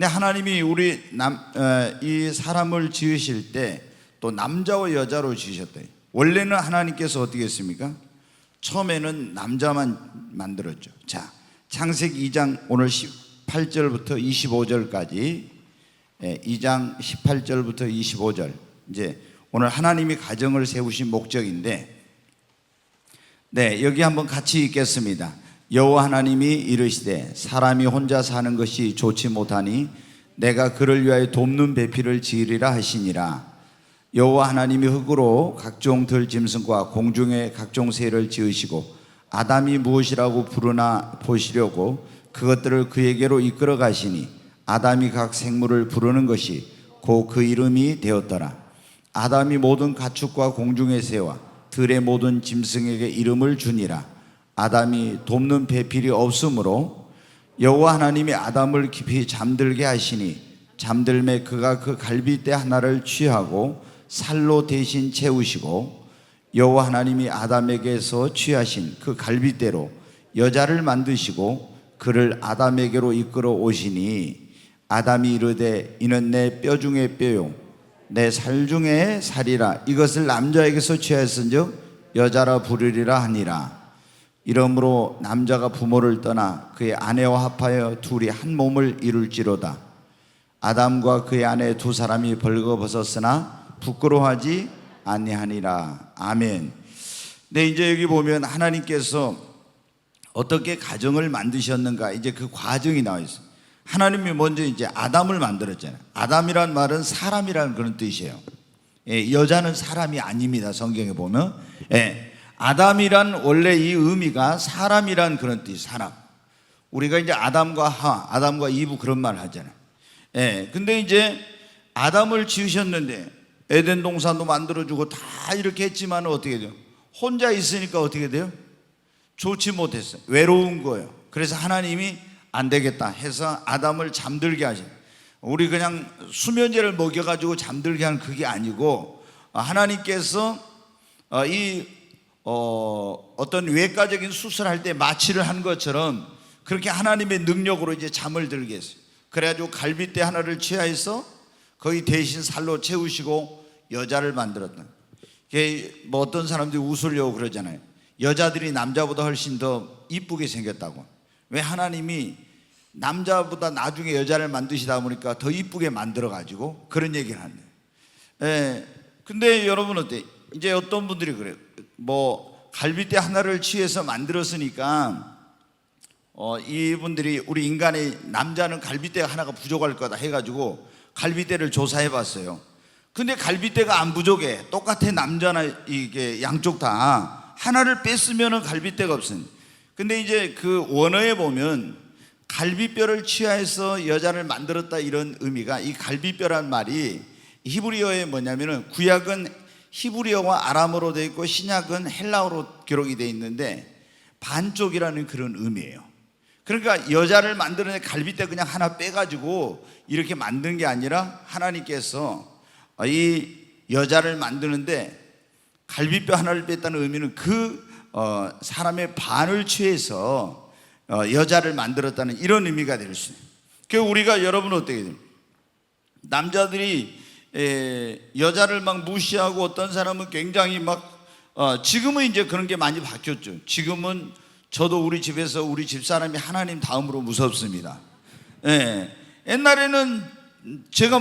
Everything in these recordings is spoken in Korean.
근데 하나님이 이 사람을 지으실 때 또 남자와 여자로 지으셨대요. 원래는 하나님께서 어떻게 했습니까? 처음에는 남자만 만들었죠. 자, 창세기 2장 오늘 18절부터 25절까지 2장 18절부터 25절 이제 오늘 하나님이 가정을 세우신 목적인데 여기 한번 같이 읽겠습니다. 여호와 하나님이 이르시되 사람이 혼자 사는 것이 좋지 못하니 내가 그를 위하여 돕는 배필을 지으리라 하시니라. 여호와 하나님이 흙으로 각종 들짐승과 공중의 각종 새를 지으시고 아담이 무엇이라고 부르나 보시려고 그것들을 그에게로 이끌어 가시니 아담이 각 생물을 부르는 것이 곧 그 이름이 되었더라. 아담이 모든 가축과 공중의 새와 들의 모든 짐승에게 이름을 주니라. 아담이 돕는 배필이 없으므로 여호와 하나님이 아담을 깊이 잠들게 하시니 잠들매 그가 그 갈빗대 하나를 취하고 살로 대신 채우시고 여호와 하나님이 아담에게서 취하신 그 갈빗대로 여자를 만드시고 그를 아담에게로 이끌어 오시니 아담이 이르되 이는 내 뼈 중에 뼈요 내 살 중에 살이라. 이것을 남자에게서 취하였은즉 여자라 부르리라 하니라. 이러므로 남자가 부모를 떠나 그의 아내와 합하여 둘이 한 몸을 이룰지로다. 아담과 그의 아내 두 사람이 벌거벗었으나 부끄러워하지 아니하니라. 아멘. 네, 이제 여기 보면 하나님께서 어떻게 가정을 만드셨는가 이제 그 과정이 나와 있어요. 하나님이 먼저 이제 아담을 만들었잖아요. 아담이란 말은 사람이라는 그런 뜻이에요. 여자는 사람이 아닙니다. 성경에 보면 아담이란 원래 이 의미가 사람이란 그런 뜻, 사람. 우리가 이제 아담과 하와, 아담과 이브 그런 말 하잖아요. 근데 이제 아담을 지으셨는데 에덴 동산도 만들어주고 다 이렇게 했지만 어떻게 돼요? 혼자 있으니까 어떻게 돼요? 좋지 못했어요. 외로운 거예요. 그래서 하나님이 안 되겠다 해서 아담을 잠들게 하셔요. 우리 그냥 수면제를 먹여가지고 잠들게 하는 그게 아니고 하나님께서 어떤 외과적인 수술할 때 마취를 한 것처럼 그렇게 하나님의 능력으로 이제 잠을 들게 했어요. 그래가지고 갈빗대 하나를 취하여서 거의 대신 살로 채우시고 여자를 만들었다. 뭐 어떤 사람들이 웃으려고 그러잖아요. 여자들이 남자보다 훨씬 더 이쁘게 생겼다고. 왜 하나님이 남자보다 나중에 여자를 만드시다 보니까 더 이쁘게 만들어가지고 그런 얘기를 하네요. 근데 여러분 어때요? 이제 어떤 분들이 그래요. 뭐 갈빗대 하나를 취해서 만들었으니까 이분들이 우리 인간의 남자는 갈빗대 하나가 부족할 거다 해가지고 갈빗대를 조사해 봤어요. 근데 갈빗대가 안 부족해. 똑같아. 남자나 이게 양쪽 다 하나를 뺐으면은 갈빗대가 없습니다. 근데 이제 그 원어에 보면 갈빗뼈를 취하여서 여자를 만들었다 이런 의미가 이 갈빗뼈란 말이 히브리어에 뭐냐면은 구약은 히브리어와 아람어로 되어 있고 신약은 헬라어로 기록이 되어 있는데 반쪽이라는 그런 의미예요. 그러니까 여자를 만드는 갈빗대 그냥 하나 빼가지고 이렇게 만든 게 아니라 하나님께서 이 여자를 만드는데 갈빗뼈 하나를 뺐다는 의미는 그 사람의 반을 취해서 여자를 만들었다는 이런 의미가 될 수 있어요. 그래서 우리가 여러분 어떻게 돼요? 남자들이 여자를 막 무시하고 어떤 사람은 굉장히 막 지금은 이제 그런 게 많이 바뀌었죠. 지금은 저도 우리 집에서 우리 집사람이 하나님 다음으로 무섭습니다. 옛날에는 제가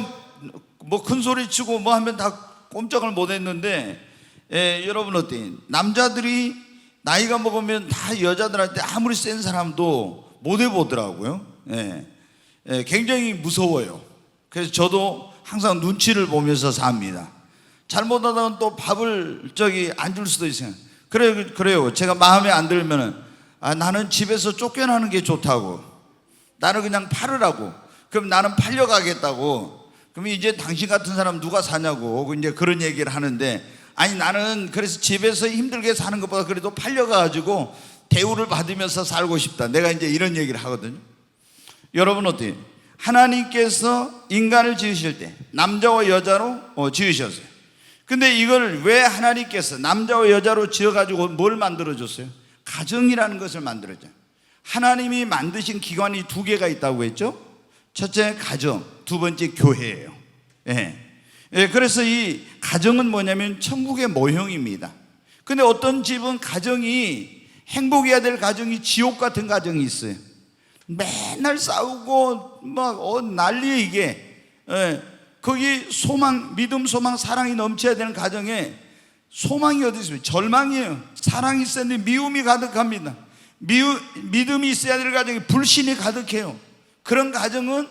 뭐 큰 소리 치고 뭐 하면 다 꼼짝을 못 했는데 여러분 어때요? 남자들이 나이가 먹으면 다 여자들한테 아무리 센 사람도 못 해보더라고요. 굉장히 무서워요. 그래서 저도 항상 눈치를 보면서 삽니다. 잘못하다가 또 밥을 안 줄 수도 있어요. 그래요. 제가 마음에 안 들면은 나는 집에서 쫓겨나는 게 좋다고. 나는 그냥 팔으라고. 그럼 나는 팔려가겠다고. 그럼 이제 당신 같은 사람 누가 사냐고 이제 그런 얘기를 하는데 아니 나는 그래서 집에서 힘들게 사는 것보다 그래도 팔려가지고 대우를 받으면서 살고 싶다. 내가 이제 이런 얘기를 하거든요. 여러분 어때요? 하나님께서 인간을 지으실 때 남자와 여자로 지으셨어요. 근데 이걸 왜 하나님께서 남자와 여자로 지어가지고 뭘 만들어줬어요? 가정이라는 것을 만들었죠. 하나님이 만드신 기관이 두 개가 있다고 했죠. 첫째 가정, 두 번째 교회예요. 그래서 이 가정은 뭐냐면 천국의 모형입니다. 근데 어떤 집은 가정이 행복해야 될 가정이 지옥 같은 가정이 있어요. 맨날 싸우고 막 난리예요 이게. 거기 소망, 믿음, 소망, 사랑이 넘쳐야 되는 가정에 소망이 어디 있습니까? 절망이에요. 사랑이 있어야 되는데 미움이 가득합니다. 믿음이 있어야 될 가정에 불신이 가득해요. 그런 가정은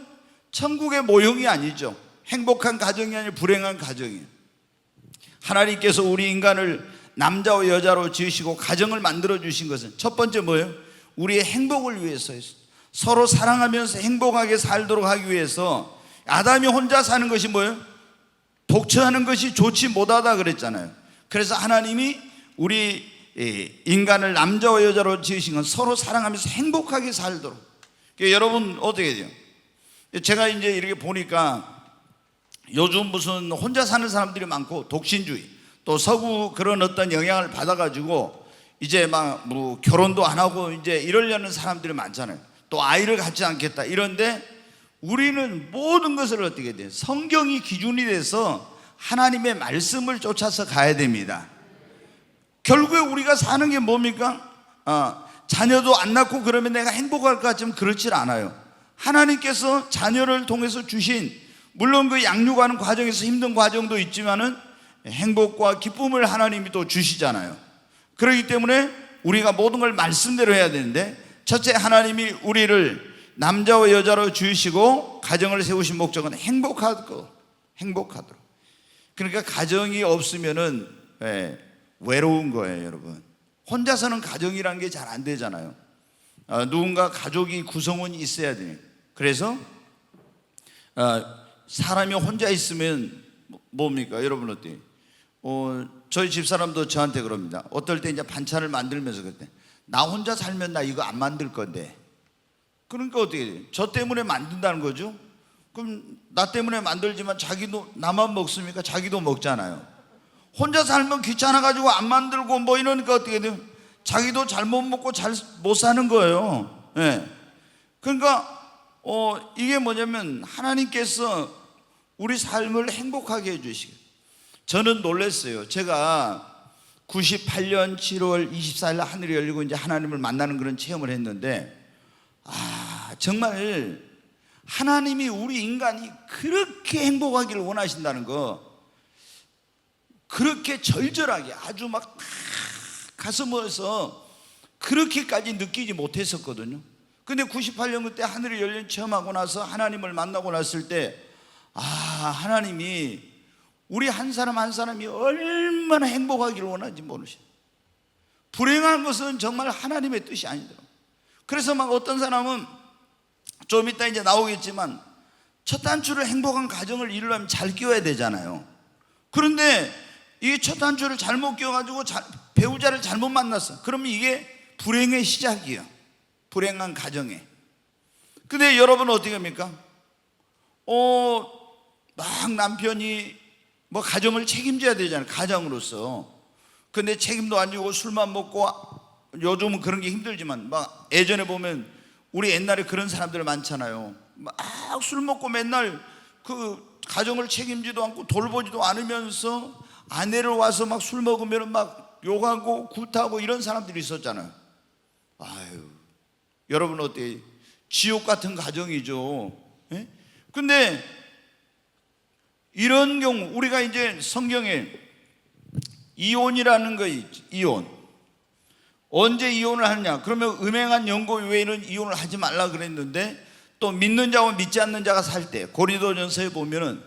천국의 모형이 아니죠. 행복한 가정이 아니라 불행한 가정이에요. 하나님께서 우리 인간을 남자와 여자로 지으시고 가정을 만들어 주신 것은 첫 번째 뭐예요? 우리의 행복을 위해서예요. 서로 사랑하면서 행복하게 살도록 하기 위해서. 아담이 혼자 사는 것이 뭐예요? 독처하는 것이 좋지 못하다 그랬잖아요. 그래서 하나님이 우리 인간을 남자와 여자로 지으신 건 서로 사랑하면서 행복하게 살도록. 그러니까 여러분 어떻게 돼요? 제가 이제 이렇게 보니까 요즘 무슨 혼자 사는 사람들이 많고 독신주의, 또 서구 그런 어떤 영향을 받아가지고 이제 막 뭐 결혼도 안 하고 이제 이러려는 사람들이 많잖아요. 또 아이를 갖지 않겠다 이런데, 우리는 모든 것을 어떻게 돼요? 성경이 기준이 돼서 하나님의 말씀을 쫓아서 가야 됩니다. 결국에 우리가 사는 게 뭡니까? 자녀도 안 낳고 그러면 내가 행복할 것 같지만 그렇지 않아요. 하나님께서 자녀를 통해서 주신, 물론 그 양육하는 과정에서 힘든 과정도 있지만은 행복과 기쁨을 하나님이 또 주시잖아요. 그렇기 때문에 우리가 모든 걸 말씀대로 해야 되는데, 첫째 하나님이 우리를 남자와 여자로 지으시고 가정을 세우신 목적은 행복하도록. 그러니까 가정이 없으면은 외로운 거예요, 여러분. 혼자서는 가정이라는 게 잘 안 되잖아요. 누군가 가족이 구성원이 있어야 돼요. 그래서 사람이 혼자 있으면 뭡니까? 여러분 어때요? 저희 집사람도 저한테 그럽니다. 어떨 때 이제 반찬을 만들면서 그때 나 혼자 살면 나 이거 안 만들 건데. 그러니까 어떻게 돼요? 저 때문에 만든다는 거죠. 그럼 나 때문에 만들지만 자기도, 나만 먹습니까? 자기도 먹잖아요. 혼자 살면 귀찮아가지고 안 만들고 뭐 이러니까 어떻게 돼요? 자기도 잘 못 먹고 잘 못 사는 거예요. 그러니까 이게 뭐냐면 하나님께서 우리 삶을 행복하게 해주시고. 저는 놀랐어요. 제가 98년 7월 24일 하늘이 열리고 이제 하나님을 만나는 그런 체험을 했는데, 정말 하나님이 우리 인간이 그렇게 행복하기를 원하신다는 거, 그렇게 절절하게 아주 막 가슴에서 그렇게까지 느끼지 못했었거든요. 근데 98년 그때 하늘이 열린 체험하고 나서 하나님을 만나고 났을 때, 하나님이 우리 한 사람 한 사람이 얼마나 행복하기를 원하는지 모르시죠. 불행한 것은 정말 하나님의 뜻이 아니더라고요. 그래서 막 어떤 사람은 좀 이따 이제 나오겠지만 첫 단추를 행복한 가정을 이루려면 잘 끼워야 되잖아요. 그런데 이 첫 단추를 잘못 끼워가지고 배우자를 잘못 만났어. 그러면 이게 불행의 시작이에요. 불행한 가정에. 근데 여러분은 어떻게 합니까? 막 남편이 뭐 가정을 책임져야 되잖아요. 가장으로서. 근데 책임도 안 지고 술만 먹고, 요즘은 그런 게 힘들지만 막 예전에 보면 우리 옛날에 그런 사람들 많잖아요. 막 술 먹고 맨날 그 가정을 책임지도 않고 돌보지도 않으면서 아내를 와서 막 술 먹으면 막 욕하고 굿하고 이런 사람들이 있었잖아요. 여러분 어때요? 지옥 같은 가정이죠. 근데 이런 경우 우리가 이제 성경에 이혼이라는 거 있죠. 이혼. 언제 이혼을 하느냐? 그러면 음행한 연고 외에는 이혼을 하지 말라 그랬는데, 또 믿는 자와 믿지 않는 자가 살 때 고린도전서에 보면은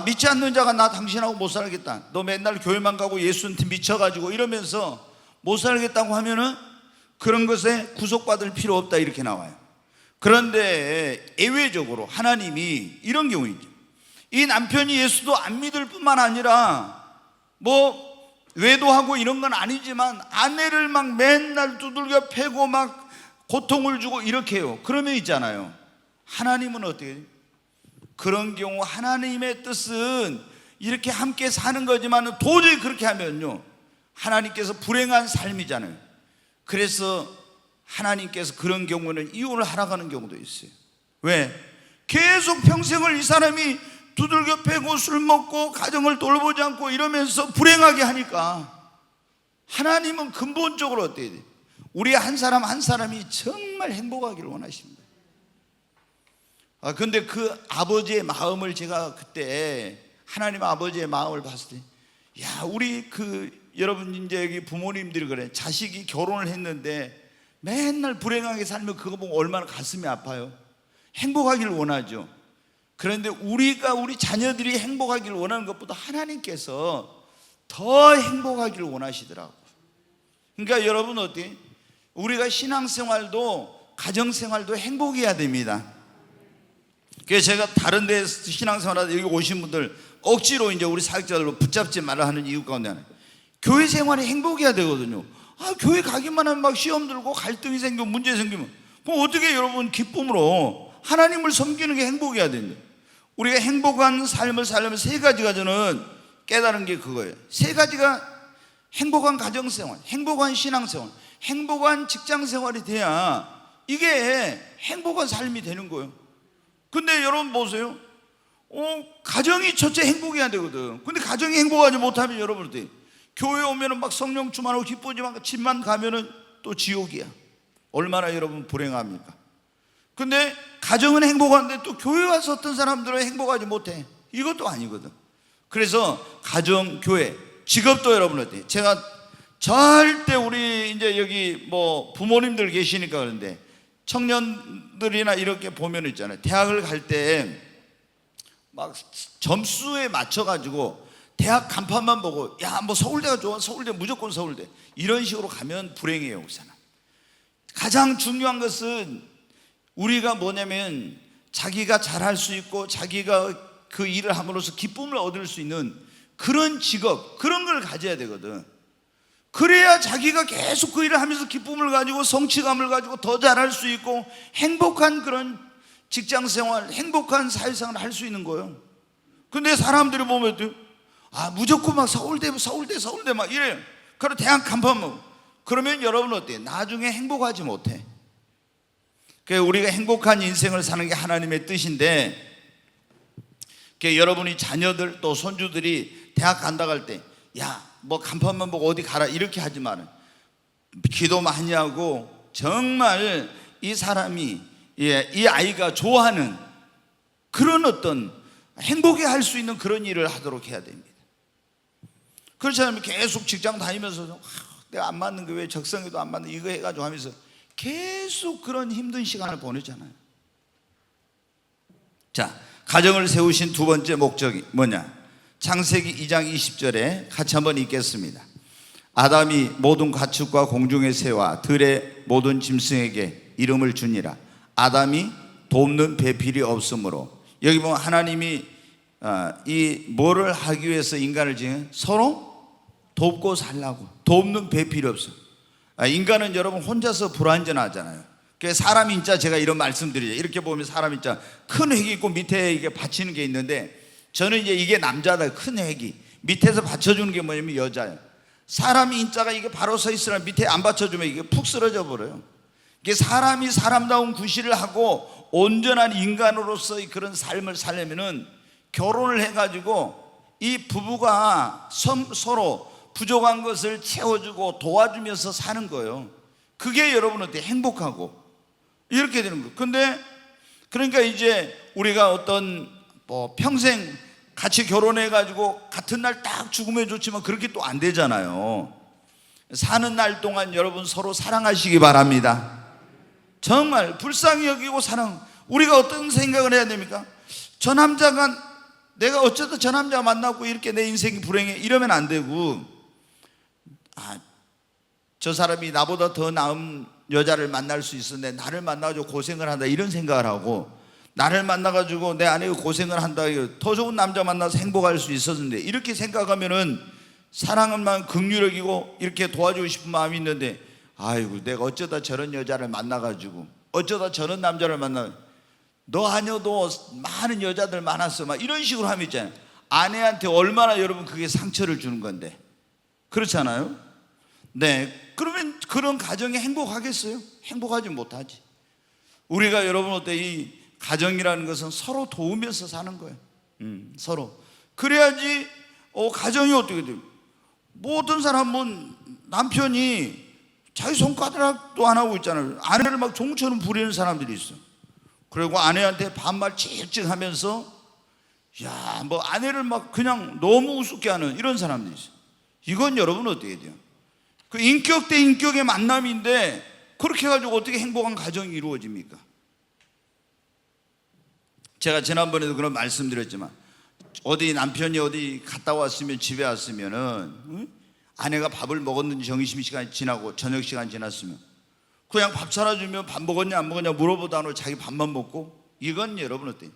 믿지 않는 자가 나 당신하고 못 살겠다. 너 맨날 교회만 가고 예수한테 미쳐가지고 이러면서 못 살겠다고 하면은 그런 것에 구속받을 필요 없다 이렇게 나와요. 그런데 예외적으로 하나님이 이런 경우 있죠. 이 남편이 예수도 안 믿을 뿐만 아니라 뭐 외도하고 이런 건 아니지만 아내를 막 맨날 두들겨 패고 막 고통을 주고 이렇게 해요. 그러면 있잖아요. 하나님은 어떻게 해요? 그런 경우 하나님의 뜻은 이렇게 함께 사는 거지만 도저히 그렇게 하면요, 하나님께서 불행한 삶이잖아요. 그래서 하나님께서 그런 경우는 이혼을 하라고 하는 경우도 있어요. 왜? 계속 평생을 이 사람이 두들겨 패고 술 먹고 가정을 돌보지 않고 이러면서 불행하게 하니까 하나님은 근본적으로 어때야 돼? 우리 한 사람 한 사람이 정말 행복하기를 원하십니다. 근데 그 아버지의 마음을 제가 그때 하나님 아버지의 마음을 봤을 때, 야, 우리 여러분 이제 여기 부모님들이 그래. 자식이 결혼을 했는데 맨날 불행하게 살면 그거 보면 얼마나 가슴이 아파요. 행복하기를 원하죠. 그런데 우리 자녀들이 행복하기를 원하는 것보다 하나님께서 더 행복하기를 원하시더라고. 그러니까 여러분 어때? 우리가 신앙생활도 가정생활도 행복해야 됩니다. 그래서 제가 다른 데 신앙생활하다 여기 오신 분들 억지로 이제 우리 사역자들로 붙잡지 말라 하는 이유 가운데 하나, 교회 생활이 행복해야 되거든요. 교회 가기만 하면 막 시험 들고 갈등이 생기고 문제 생기면 그럼 어떻게 여러분 기쁨으로 하나님을 섬기는 게 행복해야 됩니다. 우리가 행복한 삶을 살려면 세 가지가 저는 깨달은 게 그거예요. 세 가지가 행복한 가정생활, 행복한 신앙생활, 행복한 직장생활이 돼야 이게 행복한 삶이 되는 거예요. 근데 여러분 보세요. 가정이 첫째 행복해야 되거든. 근데 가정이 행복하지 못하면 여러분 어때? 교회 오면은 막 성령 충만하고 기쁘지만 집만 가면은 또 지옥이야. 얼마나 여러분 불행합니까? 근데 가정은 행복한데 또 교회 와서 어떤 사람들은 행복하지 못해. 이것도 아니거든. 그래서 가정, 교회, 직업도 여러분 어때? 제가 절대 우리 이제 여기 뭐 부모님들 계시니까 그런데 청년들이나 이렇게 보면 있잖아요. 대학을 갈 때 막 점수에 맞춰가지고 대학 간판만 보고 야, 뭐 서울대가 좋아, 서울대 무조건 서울대, 이런 식으로 가면 불행해요. 우선 가장 중요한 것은 우리가 뭐냐면 자기가 잘할 수 있고 자기가 그 일을 함으로써 기쁨을 얻을 수 있는 그런 직업, 그런 걸 가져야 되거든. 그래야 자기가 계속 그 일을 하면서 기쁨을 가지고 성취감을 가지고 더 잘할 수 있고 행복한 그런 직장생활, 행복한 사회생활을 할 수 있는 거예요. 근데 사람들이 보면 무조건 막 서울대 막 이래요. 그리고 대학 간판 먹고 그러면 여러분 어때요? 나중에 행복하지 못해. 그러니까 우리가 행복한 인생을 사는 게 하나님의 뜻인데, 그러니까 여러분이 자녀들 또 손주들이 대학 간다고 할 때 야, 뭐 간판만 보고 어디 가라 이렇게 하지 마라. 기도 많이 하고 정말 이 사람이 이 아이가 좋아하는 그런 어떤 행복해 할 수 있는 그런 일을 하도록 해야 됩니다. 그렇지 않으면 계속 직장 다니면서 내가 안 맞는 게 왜 적성에도 안 맞는 이거 해가지고 하면서 계속 그런 힘든 시간을 보내잖아요. 자, 가정을 세우신 두 번째 목적이 뭐냐? 창세기 2장 20절에 같이 한번 읽겠습니다. 아담이 모든 가축과 공중의 새와 들의 모든 짐승에게 이름을 주니라. 아담이 돕는 배필이 없으므로. 여기 보면 하나님이 이 뭐를 하기 위해서 인간을 지은? 서로 돕고 살라고. 돕는 배필이 없어. 인간은 여러분 혼자서 불완전하잖아요. 그래서 사람 인자 제가 이런 말씀드리죠. 이렇게 보면 사람 인자 큰 획이 있고 밑에 이게 받치는 게 있는데, 저는 이제 이게 남자다. 큰 획이 밑에서 받쳐주는 게 뭐냐면 여자예요. 사람 인자가 이게 바로 서 있으나 밑에 안 받쳐주면 이게 푹 쓰러져 버려요. 이게 사람이 사람다운 구실을 하고 온전한 인간으로서의 그런 삶을 살려면은 결혼을 해가지고 이 부부가 서로 부족한 것을 채워주고 도와주면서 사는 거예요. 그게 여러분한테 행복하고 이렇게 되는 거예요. 근데 그러니까 이제 우리가 어떤 뭐 평생 같이 결혼해가지고 같은 날 딱 죽으면 좋지만 그렇게 또 안 되잖아요. 사는 날 동안 여러분 서로 사랑하시기 바랍니다. 정말 불쌍히 여기고 사랑. 우리가 어떤 생각을 해야 됩니까? 저 남자가 내가 어쩌다 저 남자 만나고 이렇게 내 인생이 불행해 이러면 안 되고, 저 사람이 나보다 더 나은 여자를 만날 수 있었는데 나를 만나가지고 고생을 한다 이런 생각을 하고, 나를 만나가지고 내 아내가 고생을 한다, 더 좋은 남자 만나서 행복할 수 있었는데 이렇게 생각하면은 사랑은 만 긍휼이고 이렇게 도와주고 싶은 마음이 있는데, 아이고 내가 어쩌다 저런 여자를 만나가지고 어쩌다 저런 남자를 만나, 너 아니어도 많은 여자들 많았어 막 이런 식으로 하면 있잖아요. 아내한테 얼마나 여러분 그게 상처를 주는 건데, 그렇잖아요. 네, 그러면 그런 가정이 행복하겠어요? 행복하지 못하지. 우리가 여러분 어때 이 가정이라는 것은 서로 도우면서 사는 거예요. 서로. 그래야지 가정이 어떻게 돼요? 뭐 어떤 사람은 남편이 자기 손가락도 안 하고 있잖아요. 아내를 막 종처럼 부리는 사람들이 있어. 그리고 아내한테 반말 칙칙 하면서 뭐 아내를 막 그냥 너무 우습게 하는 이런 사람들이 있어요. 이건 여러분 어떻게 돼요? 그 인격 대 인격의 만남인데 그렇게 해가지고 어떻게 행복한 가정이 이루어집니까? 제가 지난번에도 그런 말씀드렸지만 어디 남편이 어디 갔다 왔으면 집에 왔으면은 아내가 밥을 먹었는지 점심시간이 지나고 저녁 시간 지났으면 그냥 밥 차려주면 밥 먹었냐 안 먹었냐 물어보다 안 하고 자기 밥만 먹고, 이건 여러분 어때요?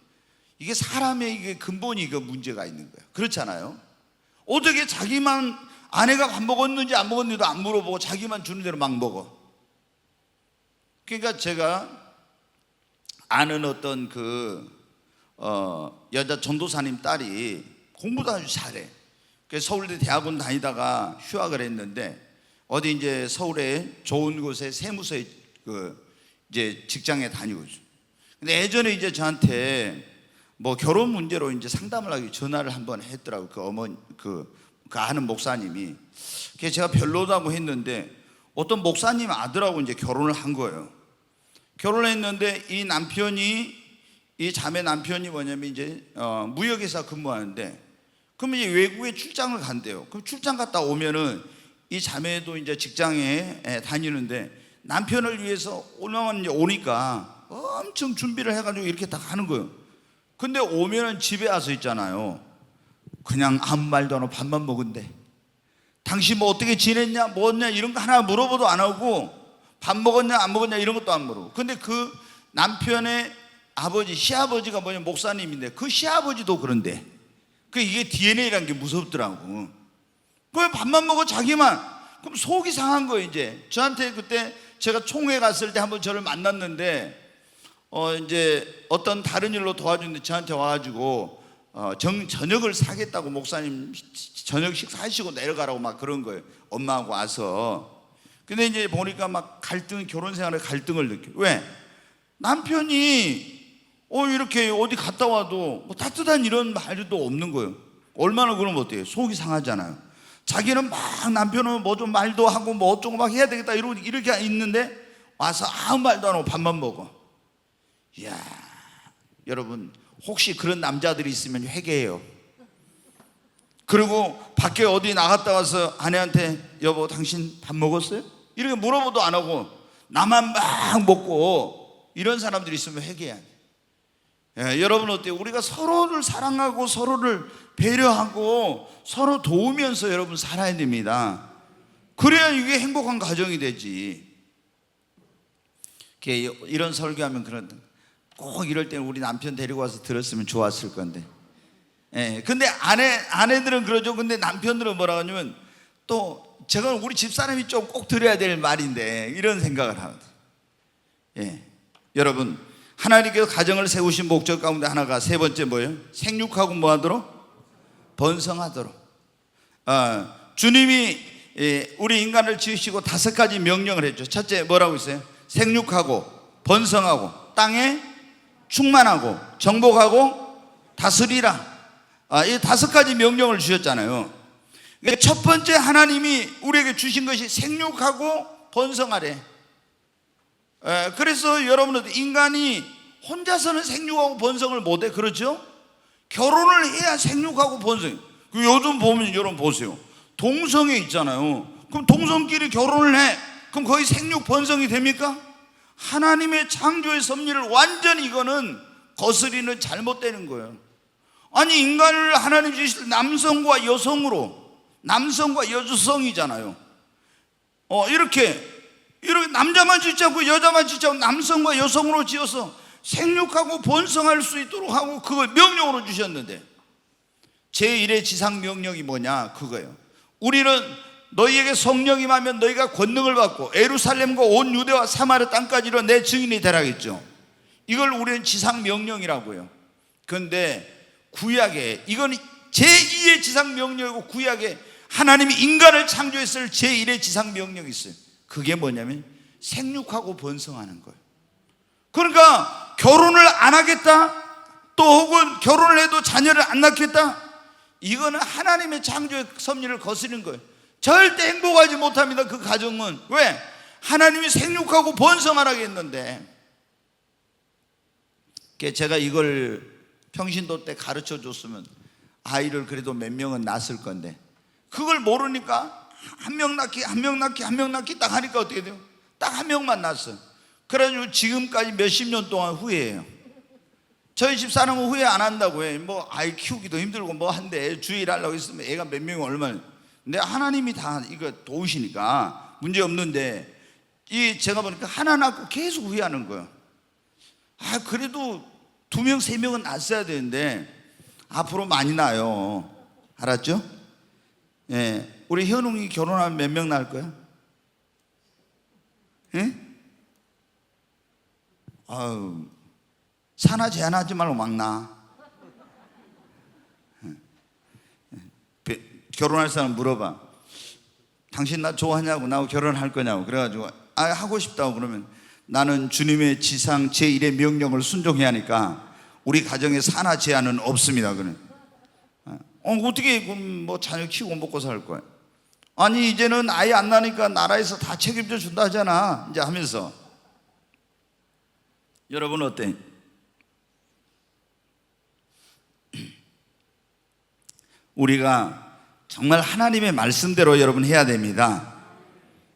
이게 사람의 이게 근본이 그 문제가 있는 거예요. 그렇잖아요. 어떻게 자기만 아내가 밥 먹었는지 안 먹었는지도 안 물어보고 자기만 주는 대로 막 먹어. 그러니까 제가 아는 어떤 여자 전도사님 딸이 공부도 아주 잘해. 그래서 서울대 대학원 다니다가 휴학을 했는데 어디 이제 서울에 좋은 곳에 세무서에 이제 직장에 다니고 있어요. 근데 예전에 이제 저한테 뭐 결혼 문제로 이제 상담을 하기 전화를 한번 했더라고. 그 어머니 그 아는 목사님이. 그래서 제가 별로다고 했는데 어떤 목사님 아들하고 이제 결혼을 한 거예요. 결혼했는데 이 남편이, 이 자매 남편이 뭐냐면 이제 무역회사 근무하는데, 그러면 이제 외국에 출장을 간대요. 그럼 출장 갔다 오면은 이 자매도 이제 직장에 다니는데 남편을 위해서 오니까 엄청 준비를 해가지고 이렇게 딱 하는 거예요. 근데 오면은 집에 와서 있잖아요. 그냥 아무 말도 안 하고 밥만 먹은대. 당신 뭐 어떻게 지냈냐, 뭐했냐 이런 거 하나 물어보도 안 하고, 밥 먹었냐 안 먹었냐 이런 것도 안 물어보고. 근데 그 남편의 아버지, 시아버지가 뭐냐 목사님인데 그 시아버지도 그런데 이게 DNA라는 게 무섭더라고. 그 밥만 먹어 자기만. 그럼 속이 상한 거예요. 이제 저한테 그때 제가 총회 갔을 때 한번 저를 만났는데 이제 어떤 다른 일로 도와주는데 저한테 와가지고 저녁을 사겠다고, 목사님 저녁식 사시고 내려가라고 막 그런 거예요. 엄마하고 와서. 근데 이제 보니까 막 결혼 생활에 갈등을 느껴요. 왜? 남편이 이렇게 어디 갔다 와도 뭐 따뜻한 이런 말도 없는 거예요. 얼마나 그러면 어때요? 속이 상하잖아요. 자기는 막 남편은 뭐 좀 말도 하고 뭐 어쩌고 막 해야 되겠다 이렇게 있는데 와서 아무 말도 안 하고 밥만 먹어. 이야, 여러분 혹시 그런 남자들이 있으면 회개해요. 그리고 밖에 어디 나갔다 와서 아내한테 여보 당신 밥 먹었어요? 이렇게 물어보도 안 하고 나만 막 먹고 이런 사람들이 있으면 회개해야 돼. 여러분 어때요? 우리가 서로를 사랑하고 서로를 배려하고 서로 도우면서 여러분 살아야 됩니다. 그래야 이게 행복한 가정이 되지. 이런 설교하면 꼭 이럴 때는 우리 남편 데리고 와서 들었으면 좋았을 건데. 근데 아내들은 그러죠. 근데 남편들은 뭐라고 하냐면 또 제가 우리 집사람이 좀 꼭 들어야 될 말인데 이런 생각을 하거든요. 여러분 하나님께서 가정을 세우신 목적 가운데 하나가 세 번째 뭐예요? 생육하고 뭐하도록? 번성하도록. 주님이 우리 인간을 지으시고 5가지 명령을 했죠. 첫째 뭐라고 있어요? 생육하고 번성하고 땅에 충만하고 정복하고 다스리라. 이 5가지 명령을 주셨잖아요. 첫 번째 하나님이 우리에게 주신 것이 생육하고 번성하래. 그래서 여러분은 인간이 혼자서는 생육하고 번성을 못해. 그렇죠? 결혼을 해야 생육하고 번성. 요즘 보면 여러분 보세요. 동성애 있잖아요. 그럼 동성끼리 결혼을 해. 그럼 거의 생육 번성이 됩니까? 하나님의 창조의 섭리를 완전히 이거는 거스리는 잘못되는 거예요. 아니 인간을 하나님 주실 남성과 여성으로, 남성과 여성이잖아요. 이렇게 남자만 짓지 않고 여자만 짓지 않고 남성과 여성으로 지어서 생육하고 번성할 수 있도록 하고 그걸 명령으로 주셨는데, 제1의 지상 명령이 뭐냐? 그거예요. 우리는 너희에게 성령이 임하면 너희가 권능을 받고 예루살렘과 온 유대와 사마리아 땅까지로 내 증인이 되라겠죠. 이걸 우리는 지상 명령이라고요. 그런데 구약에 이건 제2의 지상 명령이고, 구약에 하나님이 인간을 창조했을 제1의 지상 명령이 있어요. 그게 뭐냐면 생육하고 번성하는 거예요. 그러니까 결혼을 안 하겠다, 또 혹은 결혼을 해도 자녀를 안 낳겠다, 이거는 하나님의 창조의 섭리를 거스르는 거예요. 절대 행복하지 못합니다. 그 가정은. 왜? 하나님이 생육하고 번성하라고 했는데. 제가 이걸 평신도 때 가르쳐 줬으면 아이를 그래도 몇 명은 낳았을 건데, 그걸 모르니까 한 명 낳기 딱 하니까 어떻게 돼요? 딱 한 명만 낳았어요. 그래가지고 지금까지 몇십 년 동안 후회해요. 저희 집사람은 후회 안 한다고 해. 뭐 아이 키우기도 힘들고 뭐 한데 주일하려고 했으면 애가 몇 명이 얼마나. 근데 하나님이 다 이거 도우시니까 문제 없는데, 이 제가 보니까 하나 낳고 계속 후회하는 거예요. 그래도 2명 3명은 낳았어야 되는데 앞으로 많이 낳아요. 알았죠? 예. 우리 현웅이 결혼하면 몇 명 낳을 거야? 예? 아유, 산하 제한하지 말고 막 낳아. 결혼할 사람 물어봐. 당신 나 좋아하냐고, 나하고 결혼할 거냐고. 그래가지고 하고 싶다고 그러면 나는 주님의 지상 제1의 명령을 순종해야 하니까 우리 가정에 산하 제한은 없습니다. 그래. 어떻게 뭐 자녀 키우고 먹고 살 거야? 아니 이제는 아이 안 나니까 나라에서 다 책임져 준다 하잖아. 이제 하면서. 여러분 어때? 우리가 정말 하나님의 말씀대로 여러분 해야 됩니다.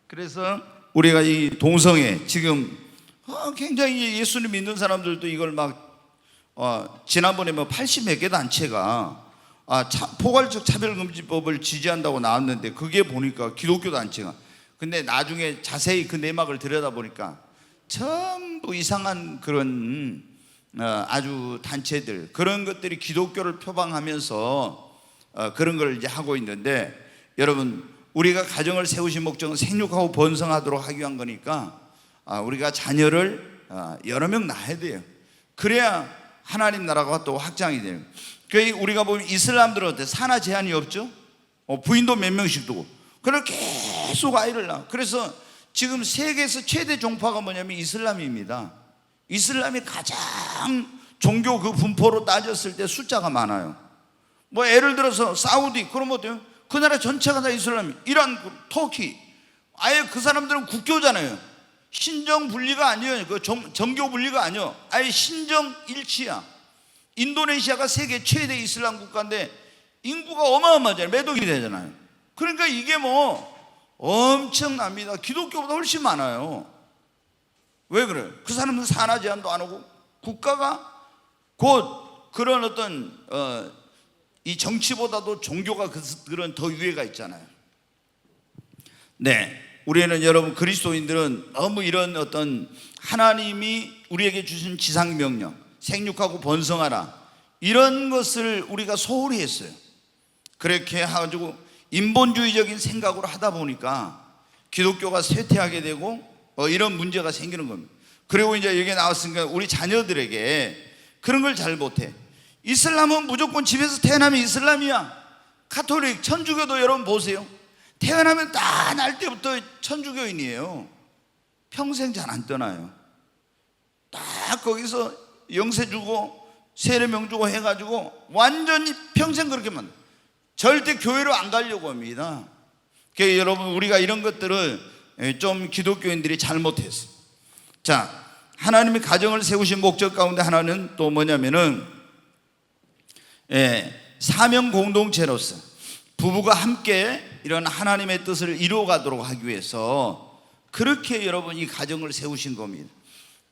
그래서 우리가 이 동성애 지금 굉장히 예수님 믿는 사람들도 이걸 막 지난번에 뭐 80몇 개 단체가 포괄적 차별금지법을 지지한다고 나왔는데, 그게 보니까 기독교 단체가. 근데 나중에 자세히 그 내막을 들여다보니까 전부 이상한 그런 아주 단체들, 그런 것들이 기독교를 표방하면서 그런 걸 이제 하고 있는데, 여러분 우리가 가정을 세우신 목적은 생육하고 번성하도록 하기 위한 거니까 우리가 자녀를 여러 명 낳아야 돼요. 그래야 하나님 나라가 또 확장이 돼요. 우리가 보면 이슬람들은 어때? 산하 제한이 없죠? 부인도 몇 명씩 두고. 그걸 계속 아이를 낳아. 그래서 지금 세계에서 최대 종파가 뭐냐면 이슬람입니다. 이슬람이 가장 종교 그 분포로 따졌을 때 숫자가 많아요. 뭐 예를 들어서 사우디, 그러면 어때요? 그 나라 전체가 다 이슬람이. 이란, 터키, 아예 그 사람들은 국교잖아요. 신정 분리가 아니에요. 그 정교 분리가 아니에요. 아예 신정 일치야. 인도네시아가 세계 최대 이슬람 국가인데 인구가 어마어마하잖아요. 몇 억이 되잖아요. 그러니까 이게 뭐 엄청납니다. 기독교보다 훨씬 많아요. 왜 그래요? 그 사람은 산하 제한도 안 하고, 국가가 곧 그런 어떤 이 정치보다도 종교가 그런 더 유해가 있잖아요. 네, 우리는 여러분 그리스도인들은 너무 이런 어떤 하나님이 우리에게 주신 지상명령, 생육하고 번성하라, 이런 것을 우리가 소홀히 했어요. 그렇게 해가지고 인본주의적인 생각으로 하다 보니까 기독교가 쇠퇴하게 되고 이런 문제가 생기는 겁니다. 그리고 이제 여기 나왔으니까 우리 자녀들에게 그런 걸 잘 못해. 이슬람은 무조건 집에서 태어나면 이슬람이야. 가톨릭, 천주교도 여러분 보세요. 태어나면 다 날 때부터 천주교인이에요. 평생 잘 안 떠나요. 딱 거기서 영세 주고 세례명 주고 해가지고 완전히 평생 그렇게만, 절대 교회로 안 가려고 합니다. 그러니까 여러분 우리가 이런 것들을 좀 기독교인들이 잘못했어요. 자, 하나님이 가정을 세우신 목적 가운데 하나는 또 뭐냐면은 사명 공동체로서 부부가 함께 이런 하나님의 뜻을 이루어가도록 하기 위해서 그렇게 여러분 이 가정을 세우신 겁니다.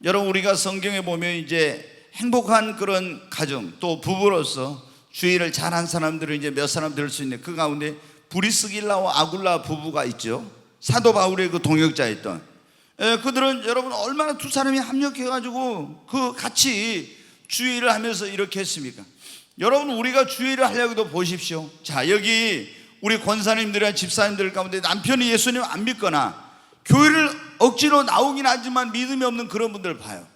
여러분 우리가 성경에 보면 이제 행복한 그런 가정, 또 부부로서 주의를 잘한 사람들은 이제 몇 사람 될 수 있는데, 그 가운데 브리스길라와 아굴라 부부가 있죠. 사도 바울의 그 동역자였던 그들은 여러분 얼마나 두 사람이 합력해가지고 그 같이 주의를 하면서 이렇게 했습니까? 여러분 우리가 주의를 하려고도 보십시오. 자, 여기 우리 권사님들이나 집사님들 가운데 남편이 예수님 안 믿거나 교회를 억지로 나오긴 하지만 믿음이 없는 그런 분들 봐요.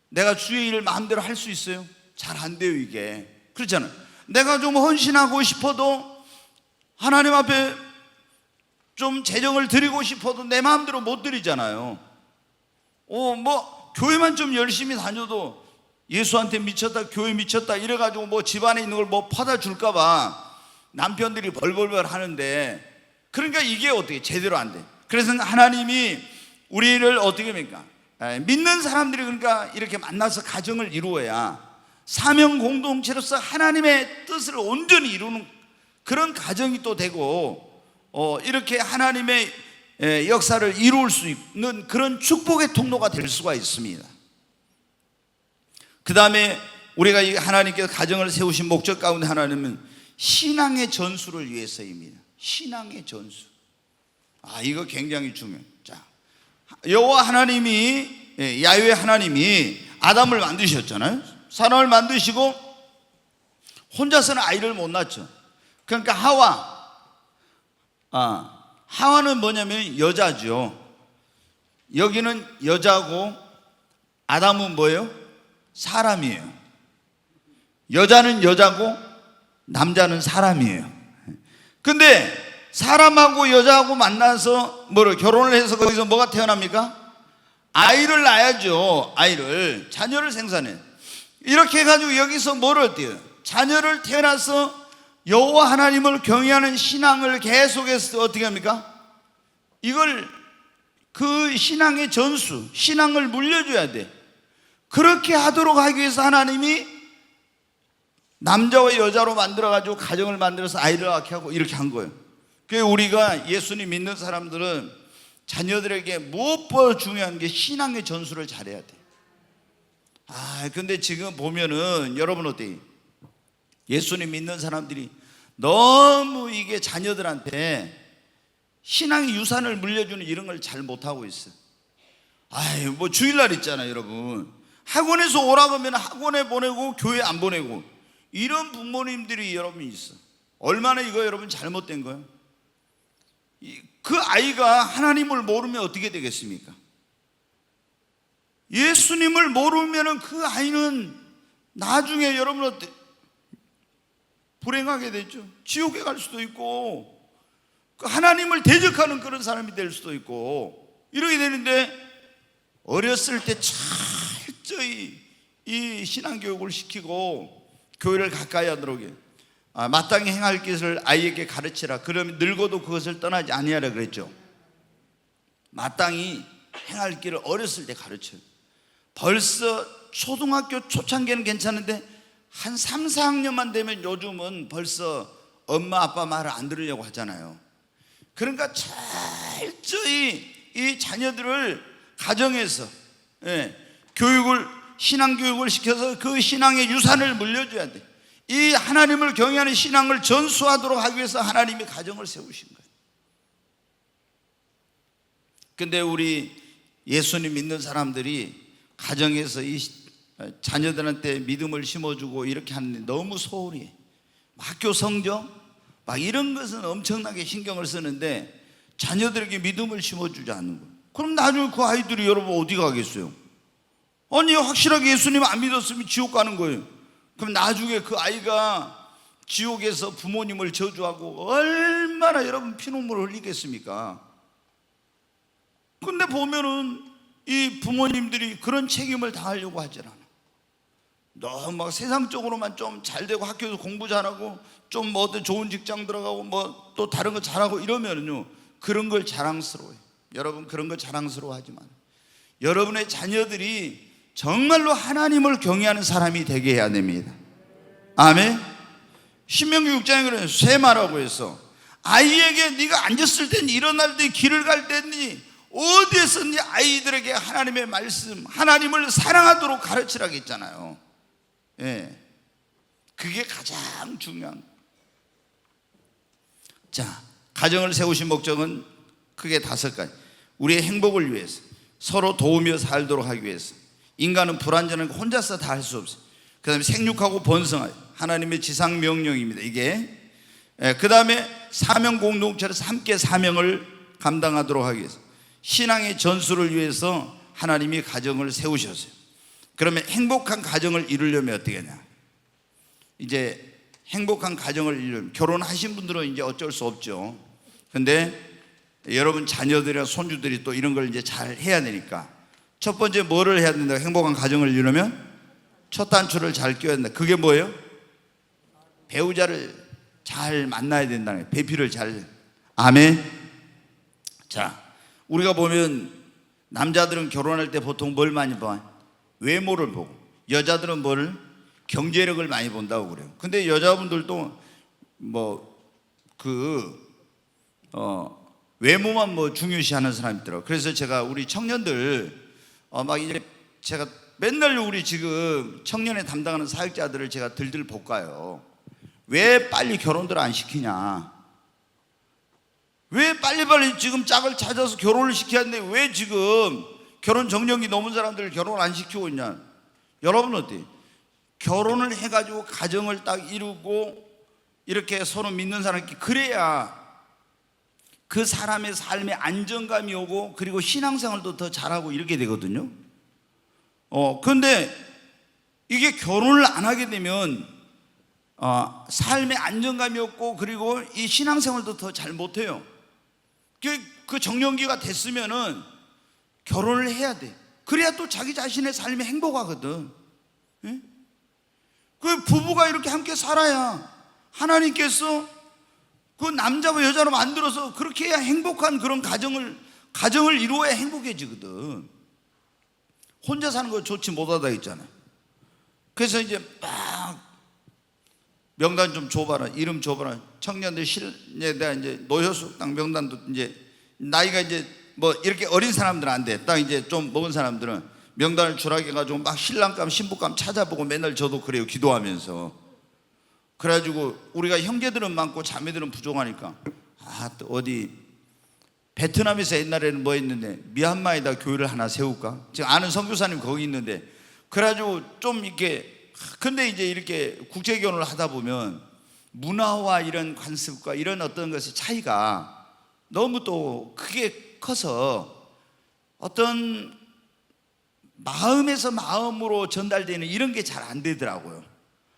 내가 주의 일을 마음대로 할 수 있어요? 잘 안 돼요. 이게 그렇잖아요. 내가 좀 헌신하고 싶어도, 하나님 앞에 좀 재정을 드리고 싶어도 내 마음대로 못 드리잖아요. 뭐 교회만 좀 열심히 다녀도 예수한테 미쳤다, 교회 미쳤다 이래가지고 뭐 집안에 있는 걸 뭐 퍼다 줄까봐 남편들이 벌벌벌 하는데, 그러니까 이게 어떻게 제대로 안 돼. 그래서 하나님이 우리를 어떻게 합니까? 믿는 사람들이 그러니까 이렇게 만나서 가정을 이루어야 사명 공동체로서 하나님의 뜻을 온전히 이루는 그런 가정이 또 되고, 이렇게 하나님의 역사를 이룰 수 있는 그런 축복의 통로가 될 수가 있습니다. 그 다음에 우리가 하나님께서 가정을 세우신 목적 가운데 하나는 신앙의 전수를 위해서입니다. 신앙의 전수. 이거 굉장히 중요해요. 자, 여호와 하나님이, 야훼 하나님이 아담을 만드셨잖아요. 사람을 만드시고 혼자서는 아이를 못 낳죠. 그러니까 하와는 뭐냐면 여자죠. 여기는 여자고 아담은 뭐예요? 사람이에요. 여자는 여자고 남자는 사람이에요. 근데 사람하고 여자하고 만나서 결혼을 해서 거기서 뭐가 태어납니까? 아이를 낳아야죠. 아이를, 자녀를 생산해. 이렇게 해가지고 여기서 뭐를 어때요? 자녀를 태어나서 여호와 하나님을 경외하는 신앙을 계속해서 어떻게 합니까? 이걸 그 신앙의 전수, 신앙을 물려줘야 돼. 그렇게 하도록 하기 위해서 하나님이 남자와 여자로 만들어가지고 가정을 만들어서 아이를 낳게 하고 이렇게 한 거예요. 그래서 우리가 예수님 믿는 사람들은 자녀들에게 무엇보다 중요한 게 신앙의 전수를 잘해야 돼. 근데 지금 보면은 여러분 어때요? 예수님 믿는 사람들이 너무 이게 자녀들한테 신앙의 유산을 물려주는 이런 걸 잘 못하고 있어요. 뭐 주일날 있잖아요, 여러분. 학원에서 오라고 하면 학원에 보내고 교회 안 보내고 이런 부모님들이 여러분 있어. 얼마나 이거 여러분 잘못된 거예요? 그 아이가 하나님을 모르면 어떻게 되겠습니까? 예수님을 모르면 그 아이는 나중에 여러분 어때? 불행하게 되죠. 지옥에 갈 수도 있고 하나님을 대적하는 그런 사람이 될 수도 있고 이러게 되는데, 어렸을 때 철저히 이 신앙교육을 시키고 교회를 가까이 하도록 해. 마땅히 행할 것을 아이에게 가르치라. 그러면 늙어도 그것을 떠나지 아니하라 그랬죠. 마땅히 행할 길을 어렸을 때 가르쳐요. 벌써 초등학교 초창기는 괜찮은데 한 3, 4학년만 되면 요즘은 벌써 엄마 아빠 말을 안 들으려고 하잖아요. 그러니까 철저히 이 자녀들을 가정에서 신앙교육을 시켜서 그 신앙의 유산을 물려줘야 돼. 이 하나님을 경외하는 신앙을 전수하도록 하기 위해서 하나님이 가정을 세우신 거예요. 근데 우리 예수님 믿는 사람들이 가정에서 이 자녀들한테 믿음을 심어주고 이렇게 하는데 너무 소홀히 해. 학교 성적 막 이런 것은 엄청나게 신경을 쓰는데 자녀들에게 믿음을 심어주지 않는 거예요. 그럼 나중에 그 아이들이 여러분 어디 가겠어요? 아니 확실하게 예수님 안 믿었으면 지옥 가는 거예요. 그럼 나중에 그 아이가 지옥에서 부모님을 저주하고 얼마나 여러분 피눈물을 흘리겠습니까? 근데 보면은 이 부모님들이 그런 책임을 다하려고 하질 않아. 너무 막 세상적으로만 좀 잘되고 학교에서 공부 잘하고 좀 뭐 어떤 좋은 직장 들어가고 뭐 또 다른 거 잘하고 이러면은요, 그런 걸 자랑스러워요. 여러분 그런 거 자랑스러워하지만 여러분의 자녀들이 정말로 하나님을 경외하는 사람이 되게 해야 됩니다. 아멘. 신명기 6장에 그래요. 쇠마라고 해서 아이에게 네가 앉았을 때니 일어날 때 길을 갈 때니 어디에서든지 아이들에게 하나님의 말씀, 하나님을 사랑하도록 가르치라고 했잖아요. 그게 가장 중요한 거예요. 자, 가정을 세우신 목적은 크게 5가지. 우리의 행복을 위해서, 서로 도우며 살도록 하기 위해서. 인간은 불완전한 거 혼자서 다 할 수 없어요. 그 다음에 생육하고 번성하여, 하나님의 지상 명령입니다. 이게 그 다음에 사명 공동체에서 함께 사명을 감당하도록 하기 위해서, 신앙의 전수를 위해서 하나님이 가정을 세우셨어요. 그러면 행복한 가정을 이루려면 어떻게 하냐? 이제 행복한 가정을 이루려면, 결혼하신 분들은 이제 어쩔 수 없죠. 근데 여러분 자녀들이나 손주들이 또 이런 걸 이제 잘 해야 되니까 첫 번째 뭐를 해야 된다? 행복한 가정을 이루려면 첫 단추를 잘 껴야 된다. 그게 뭐예요? 배우자를 잘 만나야 된다는 거예요. 배필을 잘. 아멘. 자, 우리가 보면 남자들은 결혼할 때 보통 뭘 많이 봐? 외모를 보고, 여자들은 뭘? 경제력을 많이 본다고 그래요. 근데 여자분들도 외모만 중요시하는 사람이 있더라고요. 그래서 제가 우리 청년들 막 이제 제가 맨날 우리 지금 청년에 담당하는 사역자들을 제가 들들 볶아요. 왜 빨리 결혼들 안 시키냐? 왜 빨리빨리 지금 짝을 찾아서 결혼을 시켜야 하는데 왜 지금 결혼 정년기 넘은 사람들 결혼 안 시키고 있냐? 여러분 어때요? 결혼을 해가지고 가정을 딱 이루고 이렇게 서로 믿는 사람끼리 그래야 그 사람의 삶에 안정감이 오고 그리고 신앙생활도 더 잘하고 이렇게 되거든요. 그런데 이게 결혼을 안 하게 되면 삶에 안정감이 없고 그리고 이 신앙생활도 더 잘 못해요. 그 정년기가 됐으면은 결혼을 해야 돼. 그래야 또 자기 자신의 삶이 행복하거든. 예? 그 부부가 이렇게 함께 살아야 하나님께서 그 남자와 여자로 만들어서 그렇게 해야 행복한 그런 가정을 이루어야 행복해지거든. 혼자 사는 거 좋지 못하다 했잖아요. 그래서 이제 막 명단 좀 줘봐라, 이름 줘봐라. 청년들 실에 대한 이제 노효수 딱 명단도 이제 나이가 이제 이렇게 어린 사람들은 안 돼. 딱 이제 좀 먹은 사람들은 명단을 주라게 해가지고 막 신랑감 신부감 찾아보고 맨날 저도 그래요, 기도하면서. 그래가지고 우리가 형제들은 많고 자매들은 부족하니까 또 어디 베트남에서 옛날에는 뭐 했는데 미얀마에다 교회를 하나 세울까? 지금 아는 선교사님 거기 있는데 그래가지고 좀 이렇게. 근데 이제 이렇게 국제 결혼을 하다 보면 문화와 이런 관습과 이런 어떤 것의 차이가 너무 또 크게 커서 어떤 마음에서 마음으로 전달되는 이런 게 잘 안 되더라고요.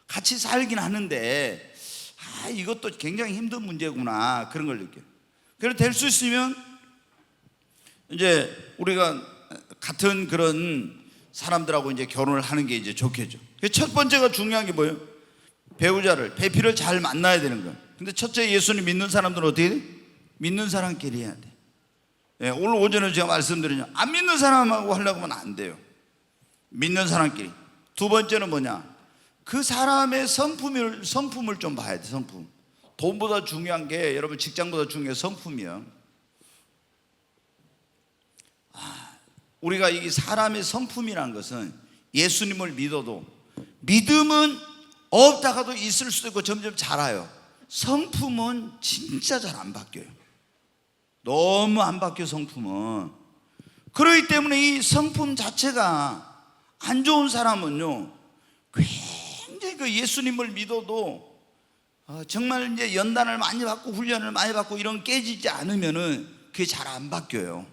같이 살긴 하는데 이것도 굉장히 힘든 문제구나, 그런 걸 느껴요. 그래서 될 수 있으면 이제 우리가 같은 그런 사람들하고 이제 결혼을 하는 게 이제 좋겠죠. 첫 번째가 중요한 게 뭐예요? 배우자를, 배필을 잘 만나야 되는 거예요. 근데 첫째, 예수님 믿는 사람들은 어떻게 돼? 믿는 사람끼리 해야 돼. 오늘 오전에 제가 말씀드리냐, 안 믿는 사람하고 하려고 하면 안 돼요. 믿는 사람끼리. 두 번째는 뭐냐? 그 사람의 성품을 좀 봐야 돼. 성품. 돈보다 중요한 게, 여러분 직장보다 중요한 게 성품이야. 우리가 이 사람의 성품이라는 것은 예수님을 믿어도 믿음은 없다가도 있을 수도 있고 점점 자라요. 성품은 진짜 잘 안 바뀌어요. 너무 안 바뀌어, 성품은. 그렇기 때문에 이 성품 자체가 안 좋은 사람은요, 굉장히 그 예수님을 믿어도 정말 이제 연단을 많이 받고 훈련을 많이 받고 이런 깨지지 않으면은 그게 잘 안 바뀌어요.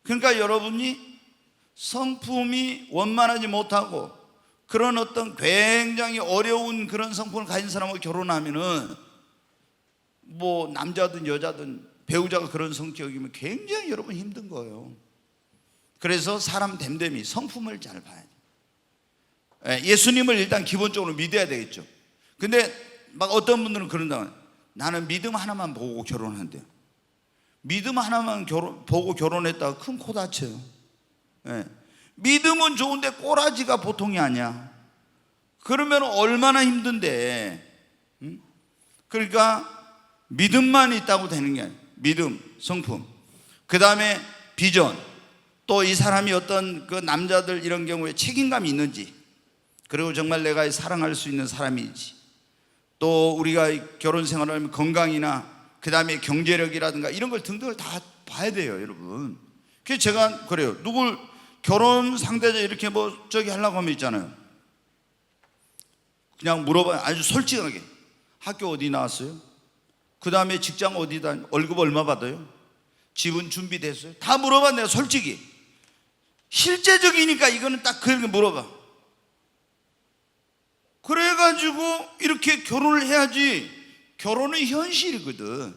그러니까 여러분이 성품이 원만하지 못하고 그런 어떤 굉장히 어려운 그런 성품을 가진 사람하고 결혼하면은 남자든 여자든 배우자가 그런 성격이면 굉장히 여러분 힘든 거예요. 그래서 사람 됨됨이 성품을 잘 봐야 돼요. 예수님을 일단 기본적으로 믿어야 되겠죠. 근데 막 어떤 분들은 그런다. 나는 믿음 하나만 보고 결혼한대요. 믿음 하나만 보고 결혼했다가 큰 코 다쳐요. 믿음은 좋은데 꼬라지가 보통이 아니야. 그러면 얼마나 힘든데. 그러니까 믿음만 있다고 되는 게 아니에요. 믿음, 성품, 그 다음에 비전, 또 이 사람이 어떤 그 남자들 이런 경우에 책임감이 있는지, 그리고 정말 내가 사랑할 수 있는 사람이지, 또 우리가 결혼 생활을 하면 건강이나 그 다음에 경제력이라든가 이런 걸 등등을 다 봐야 돼요, 여러분. 그래서 제가 그래요. 누굴 결혼 상대자 이렇게 하려고 하면 있잖아요. 그냥 물어봐요. 아주 솔직하게. 학교 어디 나왔어요? 그 다음에 직장 어디다, 월급 얼마 받아요? 집은 준비됐어요? 다 물어봤네요, 솔직히. 실제적이니까 이거는 딱 그렇게 물어봐. 그래가지고 이렇게 결혼을 해야지. 결혼은 현실이거든.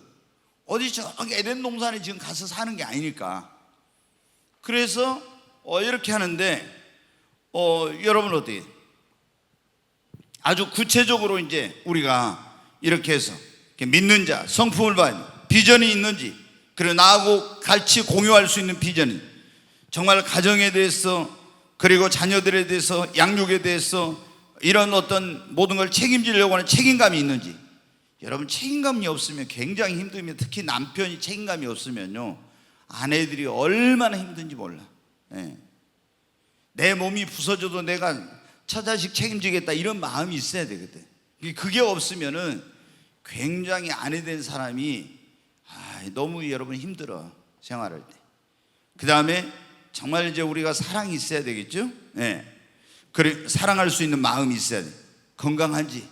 어디 저기 에덴 동산에 지금 가서 사는 게 아니니까. 그래서 이렇게 하는데 여러분 어떻게? 아주 구체적으로 이제 우리가 이렇게 해서 믿는 자, 성품을 봐야 비전이 있는지, 그리고 나하고 같이 공유할 수 있는 비전이, 정말 가정에 대해서 그리고 자녀들에 대해서 양육에 대해서 이런 어떤 모든 걸 책임지려고 하는 책임감이 있는지. 여러분, 책임감이 없으면 굉장히 힘듭니다. 특히 남편이 책임감이 없으면요, 아내들이 얼마나 힘든지 몰라. 예. 내 몸이 부서져도 내가 처자식 책임지겠다 이런 마음이 있어야 되거든. 그게 없으면은 굉장히 아내 된 사람이 너무 여러분 힘들어, 생활할 때. 그 다음에 정말 이제 우리가 사랑이 있어야 되겠죠. 예. 그래, 사랑할 수 있는 마음이 있어야 돼. 건강한지.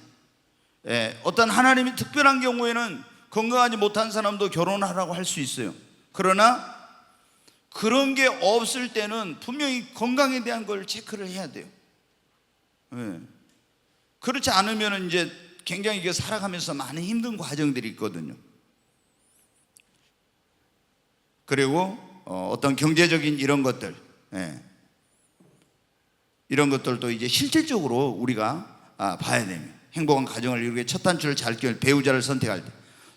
예. 어떤 하나님이 특별한 경우에는 건강하지 못한 사람도 결혼하라고 할 수 있어요. 그러나 그런 게 없을 때는 분명히 건강에 대한 걸 체크를 해야 돼요. 예. 그렇지 않으면 이제 굉장히 이게 살아가면서 많은 힘든 과정들이 있거든요. 그리고 어떤 경제적인 이런 것들, 예. 이런 것들도 이제 실질적으로 우리가 봐야 됩니다. 행복한 가정을 이루기 위해 첫 단추를 잘 끼울 배우자를 선택할 때.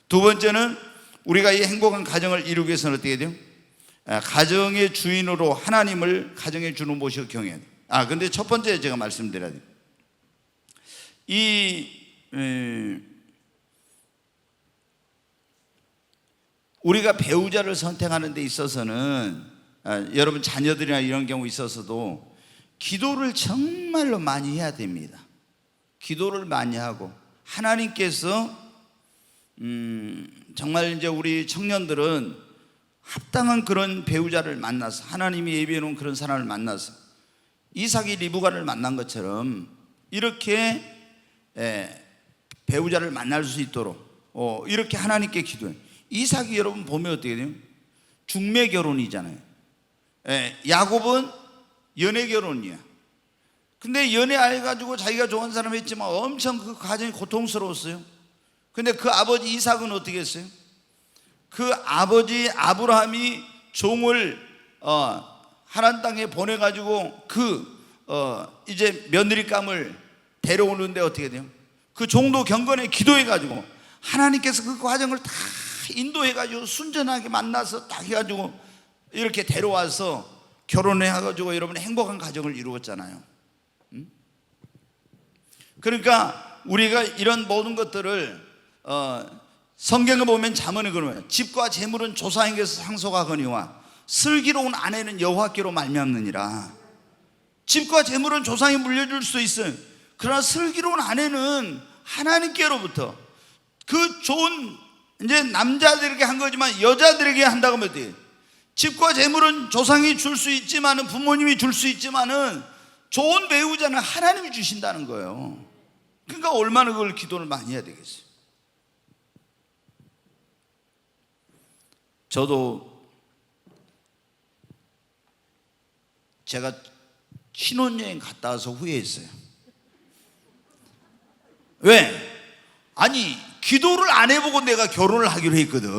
두 번째는 우리가 이 행복한 가정을 이루기 위해서는 어떻게 돼요? 가정의 주인으로 하나님을 가정의 주는 모시고 경외해야 돼요. 근데 첫 번째 제가 말씀드려야 돼요. 우리가 배우자를 선택하는 데 있어서는 여러분 자녀들이나 이런 경우 있어서도 기도를 정말로 많이 해야 됩니다. 기도를 많이 하고 하나님께서 정말 이제 우리 청년들은 합당한 그런 배우자를 만나서, 하나님이 예비해 놓은 그런 사람을 만나서 이삭이 리브가를 만난 것처럼 이렇게 배우자를 만날 수 있도록 이렇게 하나님께 기도해요. 이삭이 여러분 보면 어떻게 돼요? 중매 결혼이잖아요. 야곱은 연애 결혼이야. 근데 연애해가지고 자기가 좋아하는 사람 했지만 엄청 그 과정이 고통스러웠어요. 근데 그 아버지 이삭은 어떻게 했어요? 그 아버지 아브라함이 종을 하란 땅에 보내가지고 이제 며느리감을 데려오는데 어떻게 돼요? 그 종도 경건에 기도해가지고 하나님께서 그 과정을 다 인도해가지고 순전하게 만나서 딱 해가지고 이렇게 데려와서 결혼해가지고 여러분 행복한 가정을 이루었잖아요. 그러니까 우리가 이런 모든 것들을 성경에 보면 잠언에 그러면 집과 재물은 조상에게서 상속하거니와 슬기로운 아내는 여호와께로 말미암느니라. 집과 재물은 조상이 물려줄 수 있어요. 그러나 슬기로운 아내는 하나님께로부터, 그 좋은 이제 남자들에게 한 거지만 여자들에게 한다고 하면 돼요. 집과 재물은 조상이 줄 수 있지만은, 부모님이 줄 수 있지만은 좋은 배우자는 하나님이 주신다는 거예요. 그러니까 얼마나 그걸 기도를 많이 해야 되겠어요. 저도 제가 신혼여행 갔다 와서 후회했어요. 왜? 아니, 기도를 안 해보고 내가 결혼을 하기로 했거든.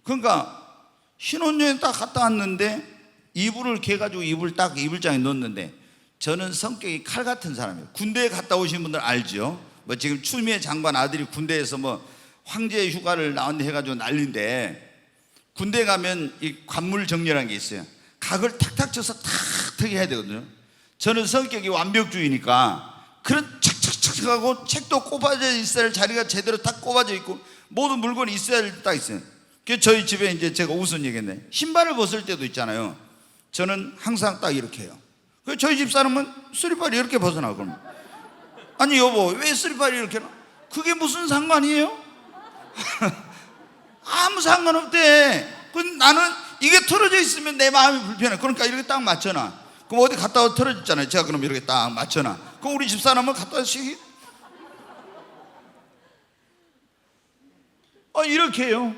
그러니까 신혼여행 딱 갔다 왔는데 이불을 개가지고 이불장에 넣었는데, 저는 성격이 칼 같은 사람이에요. 군대에 갔다 오신 분들 알죠? 뭐 지금 추미애 장관 아들이 군대에서 뭐 황제 휴가를 나왔네 해가지고 난리인데, 군대 가면 이 관물 정렬한 게 있어요. 각을 탁탁 쳐서 탁탁 해야 되거든요. 저는 성격이 완벽주의니까 그런 착착착 하고, 책도 꼽아져 있어야 할 자리가 제대로 딱 꼽아져 있고 모든 물건이 있어야 딱 있어요. 그래서 저희 집에 이제 제가 우선 얘기했네. 신발을 벗을 때도 있잖아요. 저는 항상 딱 이렇게 해요. 그래서 저희 집 사람은 쓰리발이 이렇게 벗어나. 그러면 아니 여보, 왜 쓰리발이 이렇게 나? 그게 무슨 상관이에요? 아무 상관없대. 나는 이게 틀어져 있으면 내 마음이 불편해. 그러니까 이렇게 딱 맞춰놔. 그럼 어디 갔다 와 틀어졌잖아요. 제가 그럼 이렇게 딱 맞춰놔. 그럼 우리 집사람은 갔다 와서 이렇게 해요.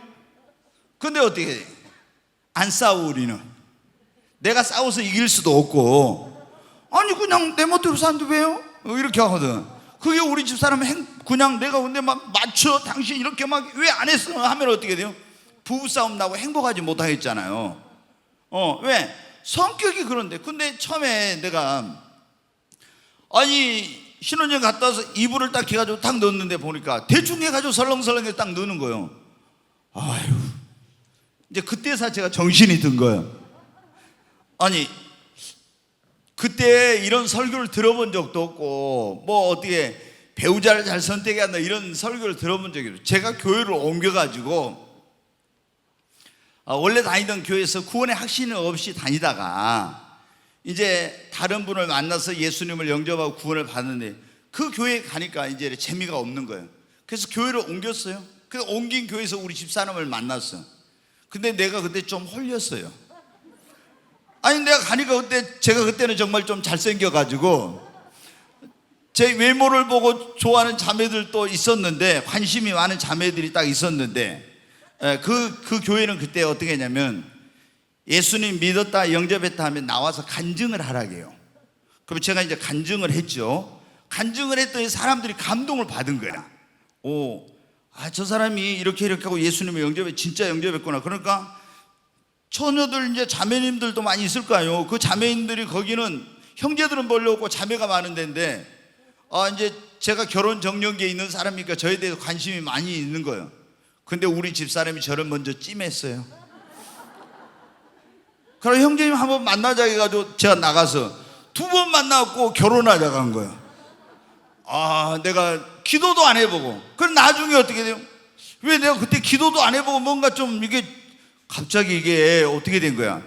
근데 어떻게 해? 안 싸워. 우리는 내가 싸워서 이길 수도 없고, 아니 그냥 내 멋대로 사는데 왜요? 이렇게 하거든. 그게 우리 집사람은 그냥 내가 근데 막 맞춰, 당신 이렇게 막 왜 안 했어? 하면 어떻게 돼요? 부부싸움 나고 행복하지 못하겠잖아요. 왜? 성격이 그런데. 근데 처음에 내가 아니 신혼여행 갔다 와서 이불을 딱 해가지고 딱 넣었는데 보니까 대충 해가지고 설렁설렁해 딱 넣는 거예요. 아유, 이제 그때서 제가 정신이 든 거예요. 아니, 그때 이런 설교를 들어본 적도 없고 뭐 어떻게 배우자를 잘 선택해야 한다 이런 설교를 들어본 적이 없어요. 제가 교회를 옮겨가지고 원래 다니던 교회에서 구원의 확신이 없이 다니다가 이제 다른 분을 만나서 예수님을 영접하고 구원을 받는데 그 교회에 가니까 이제 재미가 없는 거예요. 그래서 교회를 옮겼어요. 그래서 옮긴 교회에서 우리 집사람을 만났어. 근데 내가 그때 좀 홀렸어요. 아니, 내가 가니까 제가 그때는 정말 좀 잘생겨가지고 제 외모를 보고 좋아하는 자매들도 있었는데, 관심이 많은 자매들이 딱 있었는데, 그 교회는 그때 어떻게 했냐면 예수님 믿었다 영접했다 하면 나와서 간증을 하라고 해요. 그럼 제가 이제 간증을 했죠. 간증을 했더니 사람들이 감동을 받은 거야. 저 사람이 이렇게 하고 예수님을 진짜 영접했구나. 그러니까 처녀들 이제 자매님들도 많이 있을 거예요. 그 자매님들이, 거기는 형제들은 별로 없고 자매가 많은 데인데 이제 제가 결혼 정년기에 있는 사람이니까 저에 대해서 관심이 많이 있는 거예요. 근데 우리 집사람이 저를 먼저 찜했어요. 그럼 형제님 한번 만나자 해가지고 제가 나가서 2번 만나고 결혼하자고 한 거예요. 내가 기도도 안 해보고. 그럼 나중에 어떻게 돼요? 왜 내가 그때 기도도 안 해보고 뭔가 좀 이게 갑자기 이게 어떻게 된 거야?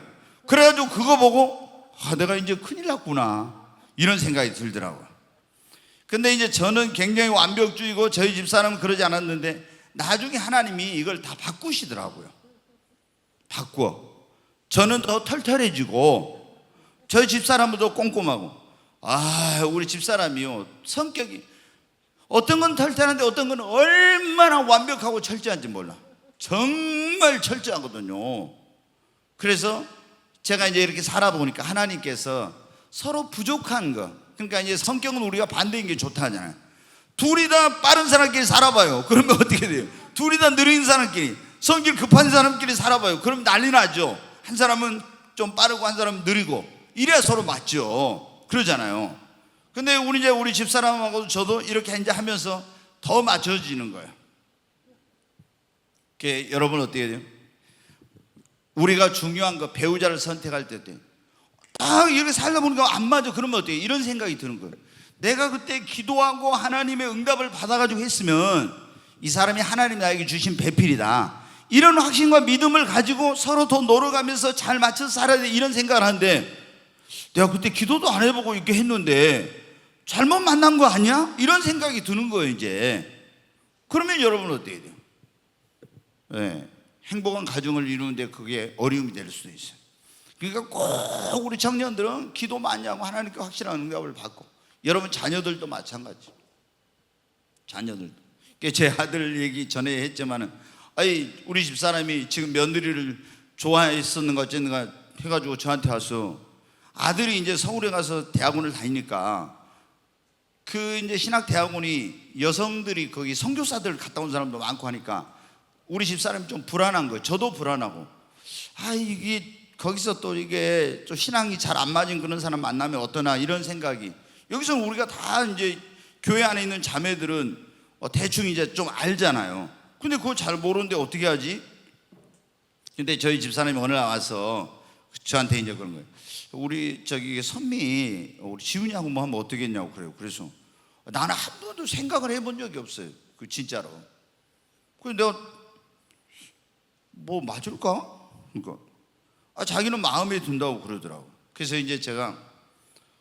그래가지고 그거 보고 내가 이제 큰일 났구나 이런 생각이 들더라고요. 근데 이제 저는 굉장히 완벽주의고 저희 집사람은 그러지 않았는데 나중에 하나님이 이걸 다 바꾸시더라고요. 바꾸어. 저는 더 털털해지고 저희 집사람은 더 꼼꼼하고. 우리 집사람이요, 성격이 어떤 건 털털한데 어떤 건 얼마나 완벽하고 철저한지 몰라. 정말 철저하거든요. 그래서 제가 이제 이렇게 살아보니까 하나님께서 서로 부족한 거, 그러니까 이제 성격은 우리가 반대인 게 좋다 하잖아요. 둘이 다 빠른 사람끼리 살아봐요. 그러면 어떻게 돼요? 둘이 다 느린 사람끼리, 성질 급한 사람끼리 살아봐요. 그럼 난리 나죠. 한 사람은 좀 빠르고 한 사람은 느리고, 이래야 서로 맞죠. 그러잖아요. 근데 우리 집사람하고 저도 이렇게 이제 하면서 더 맞춰지는 거예요. 여러분 어떻게 돼요? 우리가 중요한 거, 배우자를 선택할 때 딱 이렇게 살다 보니까 안 맞아. 그러면 어때요? 이런 생각이 드는 거예요. 내가 그때 기도하고 하나님의 응답을 받아가지고 했으면 이 사람이 하나님이 나에게 주신 배필이다, 이런 확신과 믿음을 가지고 서로 더 노력하면서 잘 맞춰서 살아야 돼, 이런 생각을 하는데 내가 그때 기도도 안 해보고 이렇게 했는데 잘못 만난 거 아니야? 이런 생각이 드는 거예요 이제. 그러면 여러분 어떻게 돼요? 행복한 가정을 이루는데 그게 어려움이 될 수도 있어요. 그러니까 꼭 우리 청년들은 기도 많이 하고 하나님께 확실한 응답을 받고, 여러분 자녀들도 마찬가지. 자녀들도. 제 아들 얘기 전에 했지만은, 우리 집사람이 지금 며느리를 좋아했었는가 어쨌는가 해가지고 저한테 와서, 아들이 이제 서울에 가서 대학원을 다니니까 이제 신학대학원이 여성들이 거기 선교사들 갔다 온 사람도 많고 하니까 우리 집사람이 좀 불안한 거예요. 저도 불안하고, 이게 거기서 또 이게 좀 신앙이 잘 안 맞은 그런 사람 만나면 어떠나, 이런 생각이. 여기서 우리가 다 이제 교회 안에 있는 자매들은 대충 이제 좀 알잖아요. 근데 그거 잘 모르는데 어떻게 하지? 근데 저희 집사람이 오늘 나와서 저한테 이제 그런 거예요. 우리 선미, 우리 지훈이하고 뭐 하면 어떻겠냐고 그래요. 그래서 나는 한 번도 생각을 해본 적이 없어요. 진짜로. 그래서 내가 뭐 맞을까? 그러니까 자기는 마음에 든다고 그러더라고. 그래서 이제 제가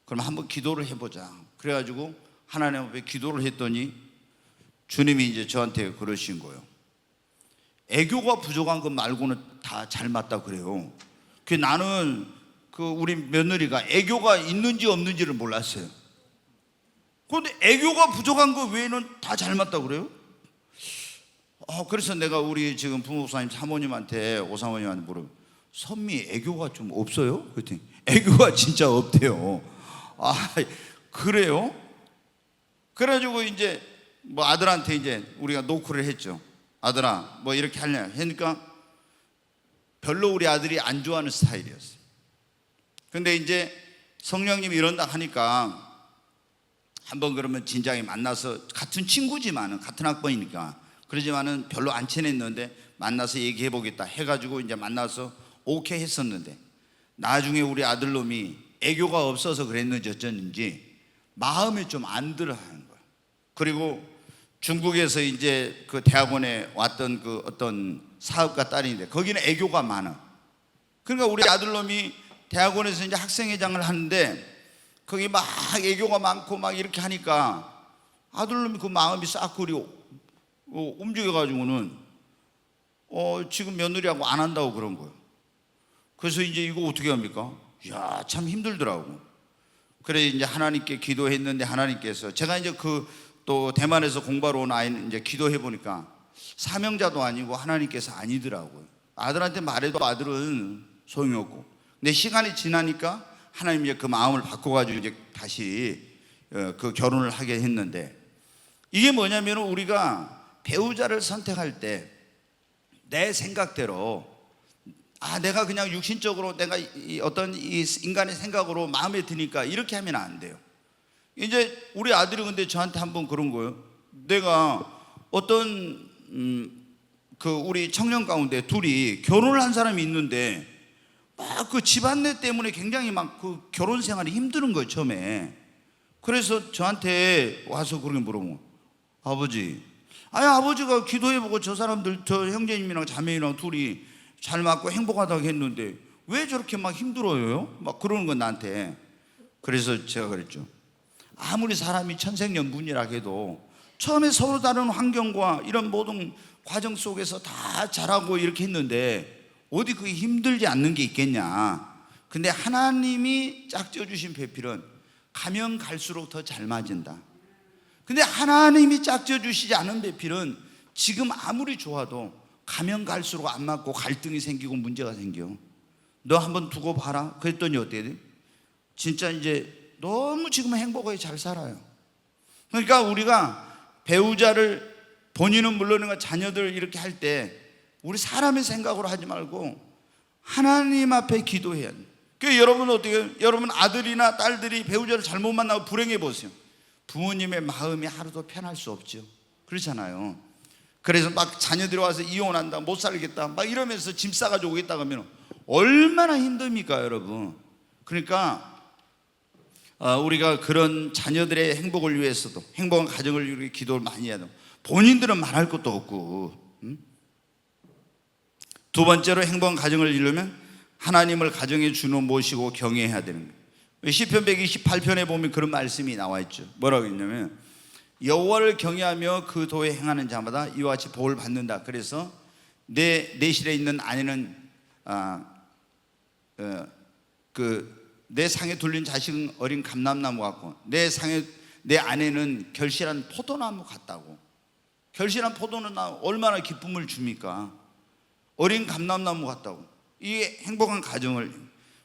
그럼 한번 기도를 해보자. 그래가지고 하나님 앞에 기도를 했더니 주님이 이제 저한테 그러신 거예요. 애교가 부족한 것 말고는 다 잘 맞다 그래요. 나는 우리 며느리가 애교가 있는지 없는지를 몰랐어요. 그런데 애교가 부족한 것 외에는 다 잘 맞다 그래요. 그래서 내가 우리 지금 부목사님 사모님한테, 오사모님한테 물어요. 선미 애교가 좀 없어요? 그랬더니 애교가 진짜 없대요. 그래요? 그래가지고 이제 뭐 아들한테 이제 우리가 노크를 했죠. 아들아 뭐 이렇게 하냐 하니까 별로 우리 아들이 안 좋아하는 스타일이었어요. 근데 이제 성령님이 이런다 하니까 한번 그러면 진작에 만나서 같은 친구지만은 같은 학번이니까 그러지만은 별로 안 친했는데 만나서 얘기해 보겠다 해가지고 이제 만나서 오케이 했었는데 나중에 우리 아들놈이 애교가 없어서 그랬는지 어쩐지 마음에 좀 안 들어 하는 거야. 그리고 중국에서 이제 그 대학원에 왔던 그 어떤 사업가 딸인데 거기는 애교가 많아. 그러니까 우리 아들놈이 대학원에서 이제 학생회장을 하는데 거기 막 애교가 많고 막 이렇게 하니까 아들놈이 그 마음이 싹 그리 움직여가지고는 지금 며느리하고 안 한다고 그런 거예요. 그래서 이제 이거 어떻게 합니까? 야, 참 힘들더라고. 그래 이제 하나님께 기도했는데 하나님께서 제가 이제 그 또 대만에서 공부하러 온 아이는 이제 기도해 보니까 사명자도 아니고 하나님께서 아니더라고요. 아들한테 말해도 아들은 소용이 없고. 근데 시간이 지나니까 하나님이 그 마음을 바꿔가지고 이제 다시 그 결혼을 하게 했는데 이게 뭐냐면 우리가 배우자를 선택할 때 내 생각대로 내가 그냥 육신적으로 내가 어떤 이 인간의 생각으로 마음에 드니까 이렇게 하면 안 돼요. 이제 우리 아들이 근데 저한테 한번 그런 거예요. 내가 어떤 그 우리 청년 가운데 둘이 결혼을 한 사람이 있는데 막 그 집안일 때문에 굉장히 막 그 결혼 생활이 힘드는 거예요 처음에. 그래서 저한테 와서 그렇게 물어보고 아버지, 아버지가 기도해보고 저 사람들 저 형제님이랑 자매님이랑 둘이 잘 맞고 행복하다고 했는데 왜 저렇게 막 힘들어요? 막 그러는 건 나한테. 그래서 제가 그랬죠. 아무리 사람이 천생연분이라 해도 처음에 서로 다른 환경과 이런 모든 과정 속에서 다 자라고 이렇게 했는데 어디 그게 힘들지 않는 게 있겠냐. 근데 하나님이 짝지어 주신 배필은 가면 갈수록 더 잘 맞은다. 근데 하나님이 짝지어 주시지 않은 배필은 지금 아무리 좋아도 가면 갈수록 안 맞고 갈등이 생기고 문제가 생겨. 너 한번 두고 봐라. 그랬더니 어때 돼? 진짜 이제 너무 지금 행복하게 잘 살아요. 그러니까 우리가 배우자를 본인은 물론이고 자녀들 이렇게 할 때 우리 사람의 생각으로 하지 말고 하나님 앞에 기도해야 돼. 그러니까 여러분 어떻게 해요? 여러분 아들이나 딸들이 배우자를 잘못 만나고 불행해 보세요. 부모님의 마음이 하루도 편할 수 없죠. 그렇잖아요. 그래서 막 자녀들이 와서 이혼한다, 못 살겠다 막 이러면서 짐 싸가지고 오겠다 하면 얼마나 힘듭니까 여러분. 그러니까 우리가 그런 자녀들의 행복을 위해서도 행복한 가정을 위해 기도를 많이 해야 돼요. 본인들은 말할 것도 없고. 두 번째로 행복한 가정을 이루려면 하나님을 가정의 주로 모시고 경외해야 되는 거예요. 시편 128편에 보면 그런 말씀이 나와 있죠. 뭐라고 했냐면 여호와를 경외하며 그 도에 행하는 자마다 이와 같이 복을 받는다. 그래서 내 내실에 있는 아내는 내 상에 둘린 자식은 어린 감람나무 같고 내 아내는 결실한 포도나무 같다고. 결실한 포도나무 얼마나 기쁨을 줍니까? 어린 감람나무 같다고. 이게 행복한 가정을.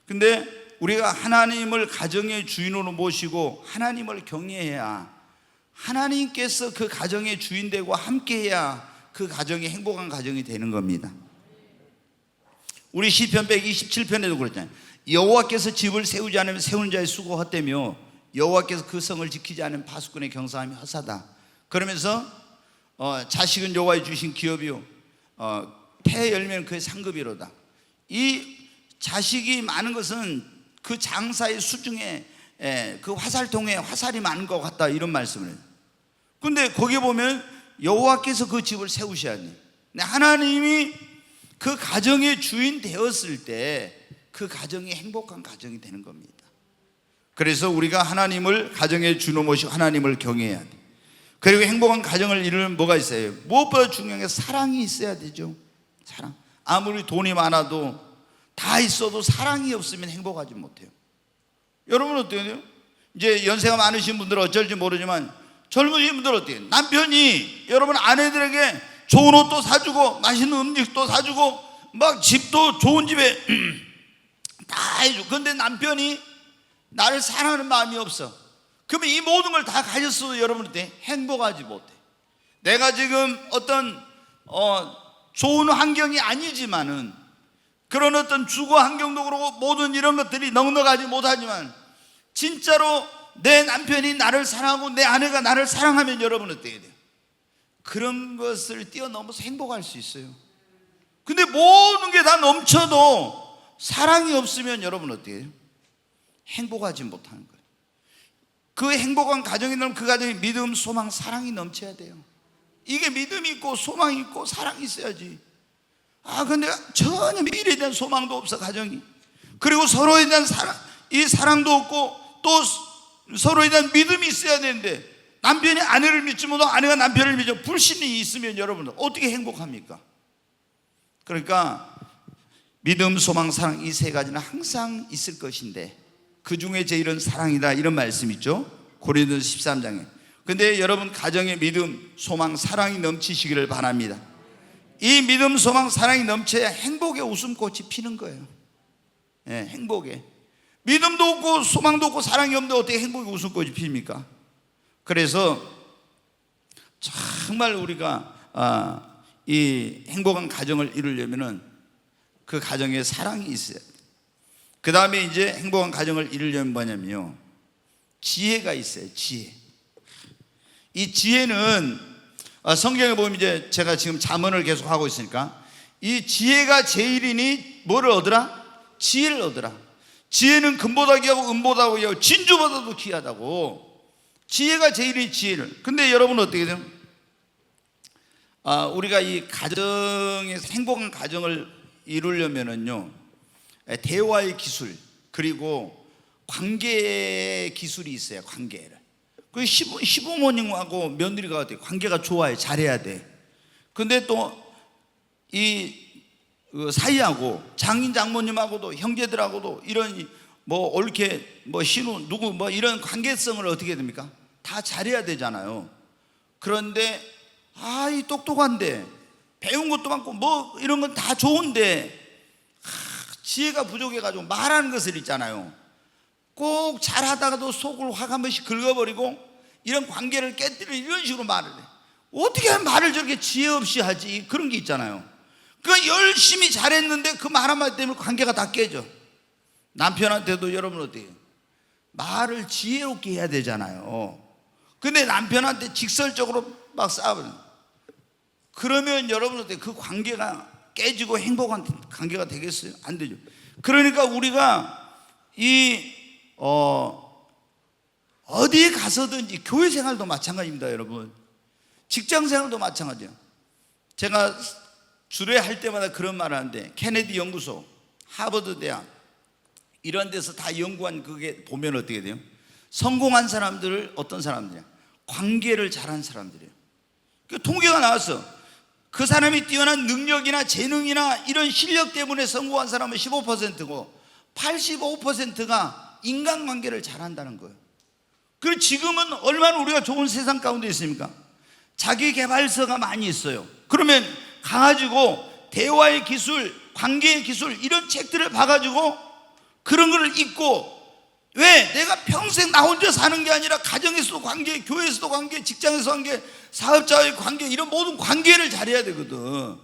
근데 우리가 하나님을 가정의 주인으로 모시고 하나님을 경외해야 하나님께서 그 가정의 주인 되고 함께해야 그 가정이 행복한 가정이 되는 겁니다. 우리 시편 127편에도 그랬잖아요. 여호와께서 집을 세우지 않으면 세우는 자의 수고 헛되며 여호와께서 그 성을 지키지 않으면 파수꾼의 경사함이 헛사다. 그러면서 자식은 여호와의 주신 기업이요 폐 열매는 그의 상급이로다. 이 자식이 많은 것은 그 장사의 수중에 그 화살통에 화살이 많은 것 같다 이런 말씀을 해요. 근데 거기에 보면 여호와께서 그 집을 세우셔야 돼. 하나님이 그 가정의 주인 되었을 때 그 가정이 행복한 가정이 되는 겁니다. 그래서 우리가 하나님을 가정의 주로 모시고 하나님을 경외해야 돼. 그리고 행복한 가정을 이루려면 뭐가 있어요? 무엇보다 중요한 게 사랑이 있어야 되죠. 사랑. 아무리 돈이 많아도 다 있어도 사랑이 없으면 행복하지 못해요. 여러분 어때요? 이제 연세가 많으신 분들은 어쩔지 모르지만 젊으신 분들은 어때요? 남편이 여러분 아내들에게 좋은 옷도 사주고 맛있는 음식도 사주고 막 집도 좋은 집에 다 해주고, 근데 남편이 나를 사랑하는 마음이 없어. 그러면 이 모든 걸 다 가졌어도 여러분한테 행복하지 못해. 내가 지금 어떤 좋은 환경이 아니지만은 그런 어떤 주거 환경도 그렇고 모든 이런 것들이 넉넉하지 못하지만 진짜로 내 남편이 나를 사랑하고 내 아내가 나를 사랑하면 여러분 어떻게 돼요? 그런 것을 뛰어넘어서 행복할 수 있어요. 근데 모든 게 다 넘쳐도 사랑이 없으면 여러분 어떻게 해요? 행복하지 못하는 거예요. 그 행복한 가정이 넘으면 그 가정에 믿음, 소망, 사랑이 넘쳐야 돼요. 이게 믿음이 있고 소망이 있고 사랑이 있어야지. 근데 전혀 미래에 대한 소망도 없어, 가정이. 그리고 서로에 대한 이 사랑도 없고 또 서로에 대한 믿음이 있어야 되는데, 남편이 아내를 믿지 못하고 아내가 남편을 믿죠. 불신이 있으면 여러분들 어떻게 행복합니까? 그러니까 믿음, 소망, 사랑, 이 세 가지는 항상 있을 것인데 그 중에 제일은 사랑이다, 이런 말씀 있죠, 고린도서 13장에. 근데 여러분 가정에 믿음, 소망, 사랑이 넘치시기를 바랍니다. 이 믿음, 소망, 사랑이 넘쳐야 행복의 웃음꽃이 피는 거예요. 행복에. 믿음도 없고 소망도 없고 사랑이 없는데 어떻게 행복의 웃음꽃이 핍니까? 그래서 정말 우리가 이 행복한 가정을 이루려면은 그 가정에 사랑이 있어야 돼요. 그 다음에 이제 행복한 가정을 이루려면 뭐냐면요, 지혜가 있어요. 지혜. 이 지혜는 성경에 보면 이제 제가 지금 잠언을 계속 하고 있으니까, 이 지혜가 제일이니 뭐를 얻으라? 지혜를 얻으라. 지혜는 금보다 귀하고 은보다 귀하고 진주보다도 귀하다고. 지혜가 제일이니 지혜를. 근데 여러분 어떻게 돼요? 우리가 이 가정에서 행복한 가정을 이루려면은요, 대화의 기술 그리고 관계의 기술이 있어요. 관계를. 그 시부모님하고 며느리가 어때? 관계가 좋아요. 잘해야 돼. 근데 또 이 사이하고 장인 장모님하고도 형제들하고도 이런 뭐 옳게 뭐 신우 누구 뭐 이런 관계성을 어떻게 해야 됩니까? 다 잘해야 되잖아요. 그런데 이 똑똑한데 배운 것도 많고 뭐 이런 건 다 좋은데 지혜가 부족해가지고 말하는 것을 있잖아요. 꼭 잘하다가도 속을 확 한 번씩 긁어버리고 이런 관계를 깨뜨리는 이런 식으로 말을 해. 어떻게 하면 말을 저렇게 지혜 없이 하지? 그런 게 있잖아요. 그 열심히 잘했는데 그 말 한마디 때문에 관계가 다 깨져. 남편한테도 여러분 어때요? 말을 지혜롭게 해야 되잖아요. 근데 남편한테 직설적으로 막 싸우는, 그러면 여러분 어때요? 그 관계가 깨지고 행복한 관계가 되겠어요? 안 되죠. 그러니까 우리가 어디에 가서든지, 교회 생활도 마찬가지입니다, 여러분. 직장 생활도 마찬가지예요. 제가 주례할 때마다 그런 말을 하는데, 케네디 연구소, 하버드 대학 이런 데서 다 연구한 그게 보면 어떻게 돼요? 성공한 사람들을 어떤 사람들이야? 관계를 잘한 사람들이에요. 그 통계가 나왔어. 그 사람이 뛰어난 능력이나 재능이나 이런 실력 때문에 성공한 사람은 15%고 85%가 인간관계를 잘한다는 거예요. 그리고 지금은 얼마나 우리가 좋은 세상 가운데 있습니까? 자기개발서가 많이 있어요. 그러면 가가지고 대화의 기술, 관계의 기술 이런 책들을 봐가지고 그런 걸 읽고, 왜? 내가 평생 나 혼자 사는 게 아니라 가정에서도 관계, 교회에서도 관계, 직장에서 관계, 사업자의 관계, 이런 모든 관계를 잘해야 되거든.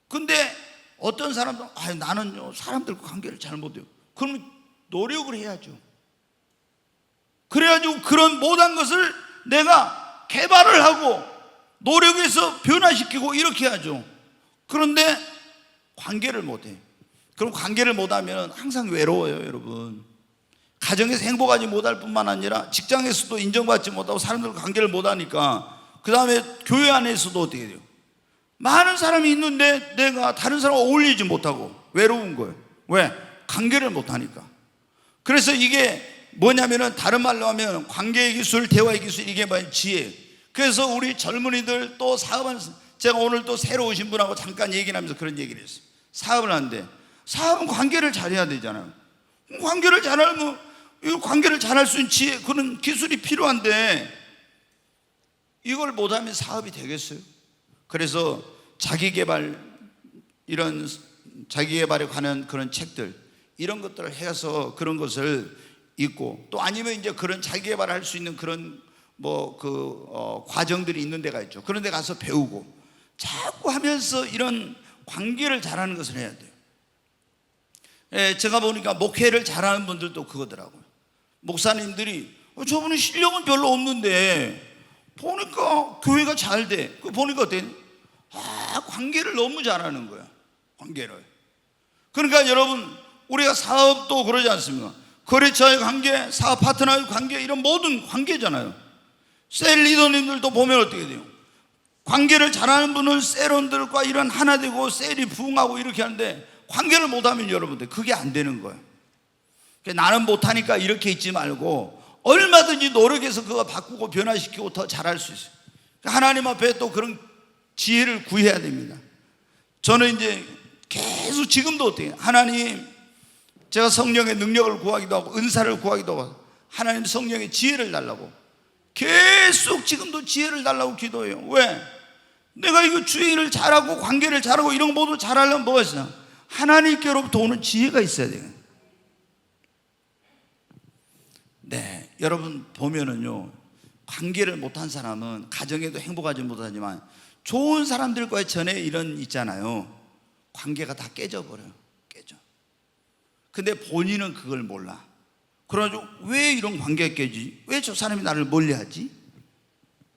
근데 어떤 사람들은 나는 사람들과 관계를 잘 못해요. 그러면 노력을 해야죠. 그래가지고 그런 못한 것을 내가 개발을 하고 노력해서 변화시키고 이렇게 해야죠. 그런데 관계를 못해. 그럼 관계를 못하면 항상 외로워요, 여러분. 가정에서 행복하지 못할 뿐만 아니라 직장에서도 인정받지 못하고 사람들과 관계를 못하니까 그 다음에 교회 안에서도 어떻게 돼요? 많은 사람이 있는데 내가 다른 사람과 어울리지 못하고 외로운 거예요. 왜? 관계를 못하니까. 그래서 이게 뭐냐면은 다른 말로 하면 관계의 기술, 대화의 기술, 이게 뭐야? 지혜. 그래서 우리 젊은이들 또 사업하는, 제가 오늘 또 새로 오신 분하고 잠깐 얘기를 하면서 그런 얘기를 했어요. 사업을 하는데 사업은 관계를 잘해야 되잖아요. 관계를 잘하면, 이 관계를 잘할 수 있는 지혜, 그런 기술이 필요한데 이걸 못하면 사업이 되겠어요? 그래서 자기개발, 이런 자기개발에 관한 그런 책들, 이런 것들을 해서 그런 것을 읽고, 또 아니면 이제 그런 자기개발을 할 수 있는 그런 과정들이 있는 데가 있죠. 그런 데 가서 배우고 자꾸 하면서 이런 관계를 잘하는 것을 해야 돼요. 제가 보니까 목회를 잘하는 분들도 그거더라고요. 목사님들이 저분은 실력은 별로 없는데 보니까 교회가 잘 돼. 그 보니까 어때? 관계를 너무 잘하는 거야. 관계를. 그러니까 여러분, 우리가 사업도 그러지 않습니까? 거래처의 관계, 사업 파트너의 관계, 이런 모든 관계잖아요. 셀 리더님들도 보면 어떻게 돼요? 관계를 잘하는 분은 셀원들과 이런 하나 되고 셀이 부응하고 이렇게 하는데, 관계를 못하면 여러분들 그게 안 되는 거예요. 나는 못하니까 이렇게 있지 말고 얼마든지 노력해서 그거 바꾸고 변화시키고 더 잘할 수 있어요. 하나님 앞에 또 그런 지혜를 구해야 됩니다. 저는 이제 계속 지금도 어때요? 하나님, 제가 성령의 능력을 구하기도 하고 은사를 구하기도 하고 하나님 성령의 지혜를 달라고 계속 지금도 지혜를 달라고 기도해요. 왜? 내가 이거 주의를 잘하고 관계를 잘하고 이런 거 모두 잘하려면 뭐가 있어요? 하나님께로부터 오는 지혜가 있어야 돼요. 네, 여러분 보면은요, 관계를 못한 사람은 가정에도 행복하지 못하지만 좋은 사람들과의 전에 이런 있잖아요, 관계가 다 깨져버려요. 깨져. 근데 본인은 그걸 몰라. 그래가지고 왜 이런 관계가 깨지지? 왜 저 사람이 나를 멀리하지?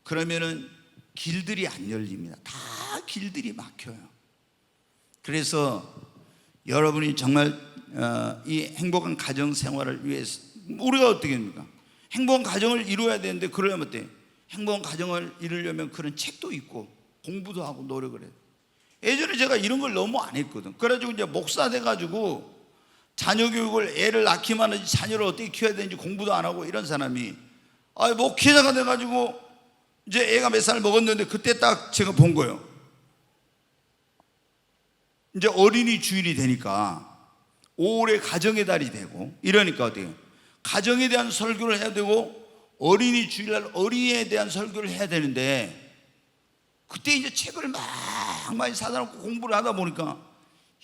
그러면은 길들이 안 열립니다. 다 길들이 막혀요. 그래서 여러분이 정말 이 행복한 가정 생활을 위해서 우리가 어떻게 합니까? 행복한 가정을 이루어야 되는데, 그러려면 어때? 행복한 가정을 이루려면 그런 책도 읽고 공부도 하고 노력을 해요. 예전에 제가 이런 걸 너무 안 했거든. 그래가지고 이제 목사 돼가지고 자녀 교육을, 애를 낳기만 하지 자녀를 어떻게 키워야 되는지 공부도 안 하고 이런 사람이 목회자가 돼가지고 이제 애가 몇 살 먹었는데 그때 딱 제가 본 거예요. 이제 어린이 주일이 되니까 5월에 가정의 달이 되고 이러니까 어때요? 가정에 대한 설교를 해야 되고 어린이 주일날 어린이에 대한 설교를 해야 되는데, 그때 이제 책을 막 많이 사다 놓고 공부를 하다 보니까,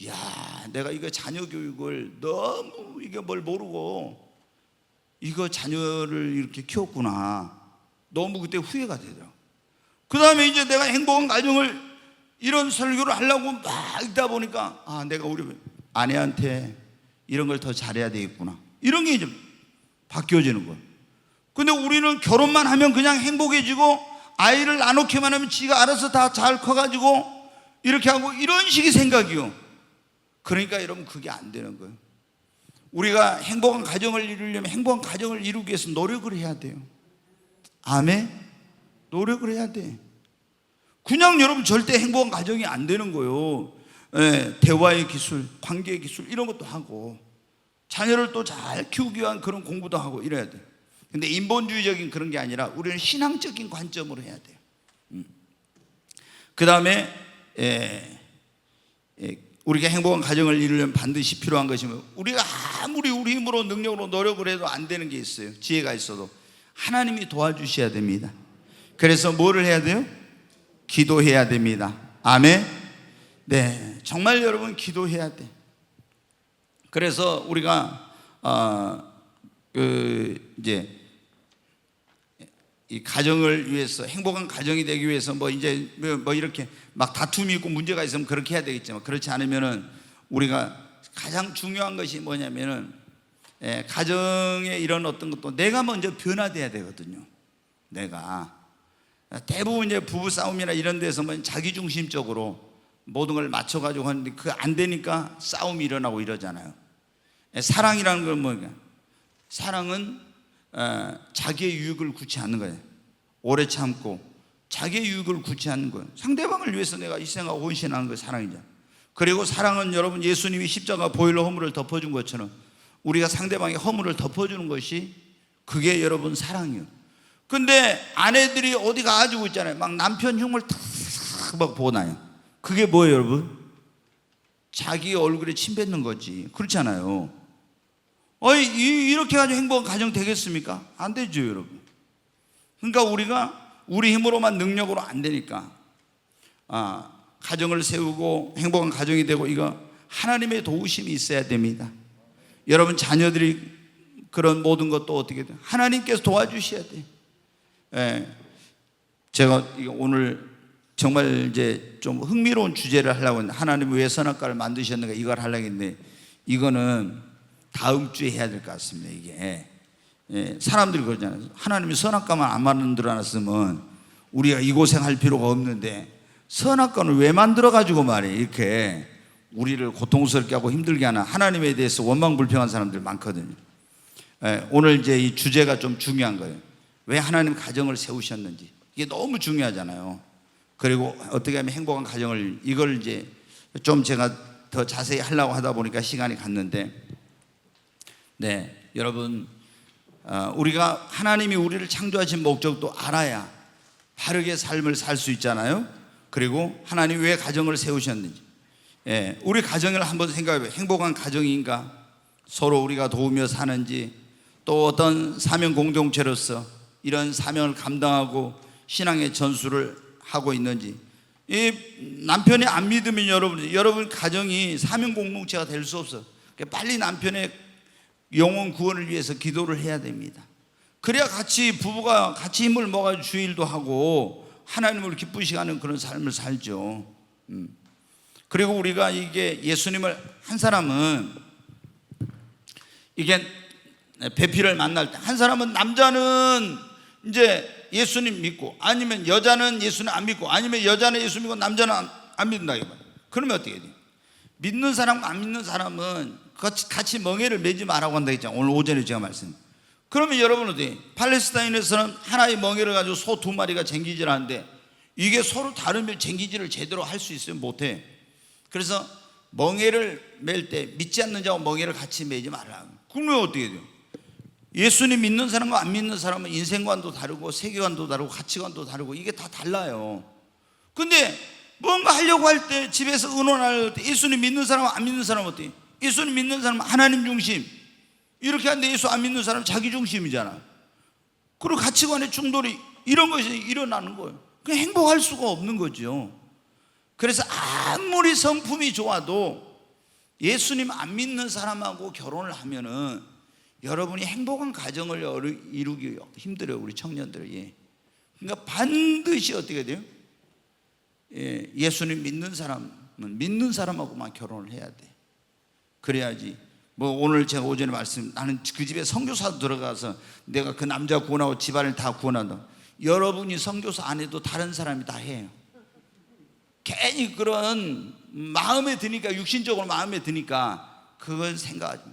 야, 내가 이거 자녀 교육을 너무 이게 뭘 모르고 이거 자녀를 이렇게 키웠구나. 너무 그때 후회가 되더라고. 그 다음에 이제 내가 행복한 가정을 이런 설교를 하려고 막 있다 보니까, 내가 우리 아내한테 이런 걸 더 잘해야 되겠구나. 이런 게 이제 바뀌어지는 거예요. 근데 우리는 결혼만 하면 그냥 행복해지고 아이를 낳아놓기만 하면 지가 알아서 다 잘 커가지고 이렇게 하고 이런 식의 생각이요. 그러니까 여러분, 그게 안 되는 거예요. 우리가 행복한 가정을 이루려면 행복한 가정을 이루기 위해서 노력을 해야 돼요. 아멘? 노력을 해야 돼. 그냥 여러분 절대 행복한 가정이 안 되는 거예요. 대화의 기술, 관계의 기술 이런 것도 하고 자녀를 또 잘 키우기 위한 그런 공부도 하고 이래야 돼요. 근데 인본주의적인 그런 게 아니라 우리는 신앙적인 관점으로 해야 돼요. 그 다음에 우리가 행복한 가정을 이루려면 반드시 필요한 것이 우리가 아무리 우리 힘으로 능력으로 노력을 해도 안 되는 게 있어요. 지혜가 있어도 하나님이 도와주셔야 됩니다. 그래서 뭐를 해야 돼요? 기도해야 됩니다. 아멘. 네, 정말 여러분 기도해야 돼. 그래서 우리가 이제 이 가정을 위해서, 행복한 가정이 되기 위해서 이제 이렇게 막 다툼이 있고 문제가 있으면 그렇게 해야 되겠지만, 그렇지 않으면은 우리가 가장 중요한 것이 뭐냐면은 가정에 이런 어떤 것도 내가 먼저 변화돼야 되거든요. 내가 대부분 이제 부부 싸움이나 이런 데서 자기중심적으로 모든 걸 맞춰가지고 하는데 그거 안 되니까 싸움이 일어나고 이러잖아요. 사랑이라는 건 뭐냐? 사랑은 자기의 유익을 굳지 않는 거예요. 오래 참고 자기의 유익을 굳지 않는 거예요. 상대방을 위해서 내가 희생하고 헌신하는 거 사랑이죠. 그리고 사랑은 여러분, 예수님이 십자가 보혈로 허물을 덮어준 것처럼 우리가 상대방의 허물을 덮어주는 것이, 그게 여러분 사랑이에요. 근데 아내들이 어디 가가지고 있잖아요. 막 남편 흉을 탁 보고 나요. 그게 뭐예요 여러분? 자기 얼굴에 침 뱉는 거지. 그렇잖아요. 이렇게 가지고 행복한 가정 되겠습니까? 안 되죠 여러분. 그러니까 우리가 우리 힘으로만, 능력으로 안 되니까 가정을 세우고 행복한 가정이 되고, 이거 하나님의 도우심이 있어야 됩니다. 여러분 자녀들이 그런 모든 것도 어떻게 돼요? 하나님께서 도와주셔야 돼요. 제가 오늘 정말 이제 좀 흥미로운 주제를 하려고 했는데, 하나님은 왜 선악과를 만드셨는가, 이걸 하려고 했는데 이거는 다음 주에 해야 될 것 같습니다. 이게 사람들이 그러잖아요. 하나님이 선악과만 안 만들어놨으면 우리가 이 고생할 필요가 없는데 선악과는 왜 만들어가지고 말이에요 이렇게 우리를 고통스럽게 하고 힘들게 하나. 하나님에 대해서 원망불평한 사람들 많거든요. 오늘 이제 이 주제가 좀 중요한 거예요. 왜 하나님 가정을 세우셨는지. 이게 너무 중요하잖아요. 그리고 어떻게 하면 행복한 가정을, 이걸 이제 좀 제가 더 자세히 하려고 하다 보니까 시간이 갔는데, 여러분, 우리가 하나님이 우리를 창조하신 목적도 알아야 바르게 삶을 살 수 있잖아요. 그리고 하나님이 왜 가정을 세우셨는지. 우리 가정을 한번 생각해봐요. 행복한 가정인가? 서로 우리가 도우며 사는지, 또 어떤 사명 공동체로서 이런 사명을 감당하고 신앙의 전수를 하고 있는지. 이 남편이 안 믿으면 여러분 가정이 사명 공동체가 될 수 없어. 빨리 남편의 영혼 구원을 위해서 기도를 해야 됩니다. 그래야 같이 부부가 같이 힘을 모아 주일도 하고 하나님을 기쁘시게 하는 그런 삶을 살죠. 그리고 우리가 이게 예수님을, 한 사람은 이게 배필을 만날 때, 한 사람은 남자는 이제 예수님 믿고, 아니면 여자는 예수님 안 믿고, 아니면 여자는 예수 믿고 남자는 안 믿는다 이거. 그러면 어떻게 돼요? 믿는 사람과 안 믿는 사람은 같이 멍에를 매지 말라고 한다 했잖아요. 오늘 오전에 제가 말씀. 그러면 여러분 어때요? 팔레스타인에서는 하나의 멍에를 가지고 소 2마리가 쟁기질하는데 이게 서로 다르면 쟁기질을 제대로 할 수 있어요? 못해. 그래서 멍에를 맬 때 믿지 않는 자와 멍에를 같이 매지 말라. 그러면 어떻게 돼요? 예수님 믿는 사람과 안 믿는 사람은 인생관도 다르고 세계관도 다르고 가치관도 다르고 이게 다 달라요. 근데 뭔가 하려고 할 때, 집에서 의논할 때 예수님 믿는 사람과 안 믿는 사람은 어때요? 예수님 믿는 사람은 하나님 중심 이렇게 하는데, 예수 안 믿는 사람은 자기 중심이잖아. 그리고 가치관의 충돌이, 이런 것이 일어나는 거예요. 그냥 행복할 수가 없는 거죠. 그래서 아무리 성품이 좋아도 예수님 안 믿는 사람하고 결혼을 하면은 여러분이 행복한 가정을 이루기 힘들어요. 우리 청년들. 그러니까 반드시 어떻게 돼요? 예수님 믿는 사람은 믿는 사람하고만 결혼을 해야 돼. 그래야지. 뭐 오늘 제가 오전에 말씀, 나는 그 집에 선교사도 들어가서 내가 그 남자 구원하고 집안을 다 구원한다. 여러분이 선교사 안 해도 다른 사람이 다 해요. 괜히 그런 마음에 드니까, 육신적으로 마음에 드니까 그건 생각하지.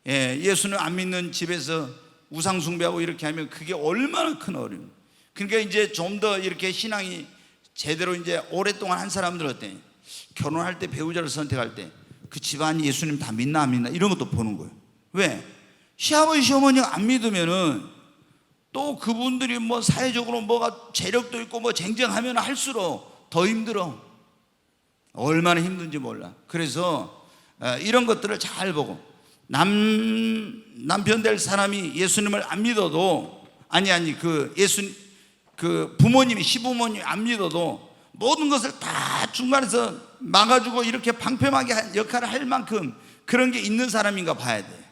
예수는 안 믿는 집에서 우상 숭배하고 이렇게 하면 그게 얼마나 큰 어려움. 그러니까 이제 좀 더 이렇게 신앙이 제대로 이제 오랫동안 한 사람들 어때? 결혼할 때, 배우자를 선택할 때 그 집안이 예수님 다 믿나 안 믿나 이런 것도 보는 거예요. 왜? 시아버지 시어머니가 안 믿으면은 또 그분들이 뭐 사회적으로 뭐가 재력도 있고 뭐 쟁쟁하면 할수록 더 힘들어. 얼마나 힘든지 몰라. 그래서 이런 것들을 잘 보고, 남편 될 사람이 예수님을 안 믿어도, 그 부모님이, 시부모님이 안 믿어도 모든 것을 다 중간에서 막아주고 이렇게 방패막이 역할을 할 만큼 그런 게 있는 사람인가 봐야 돼.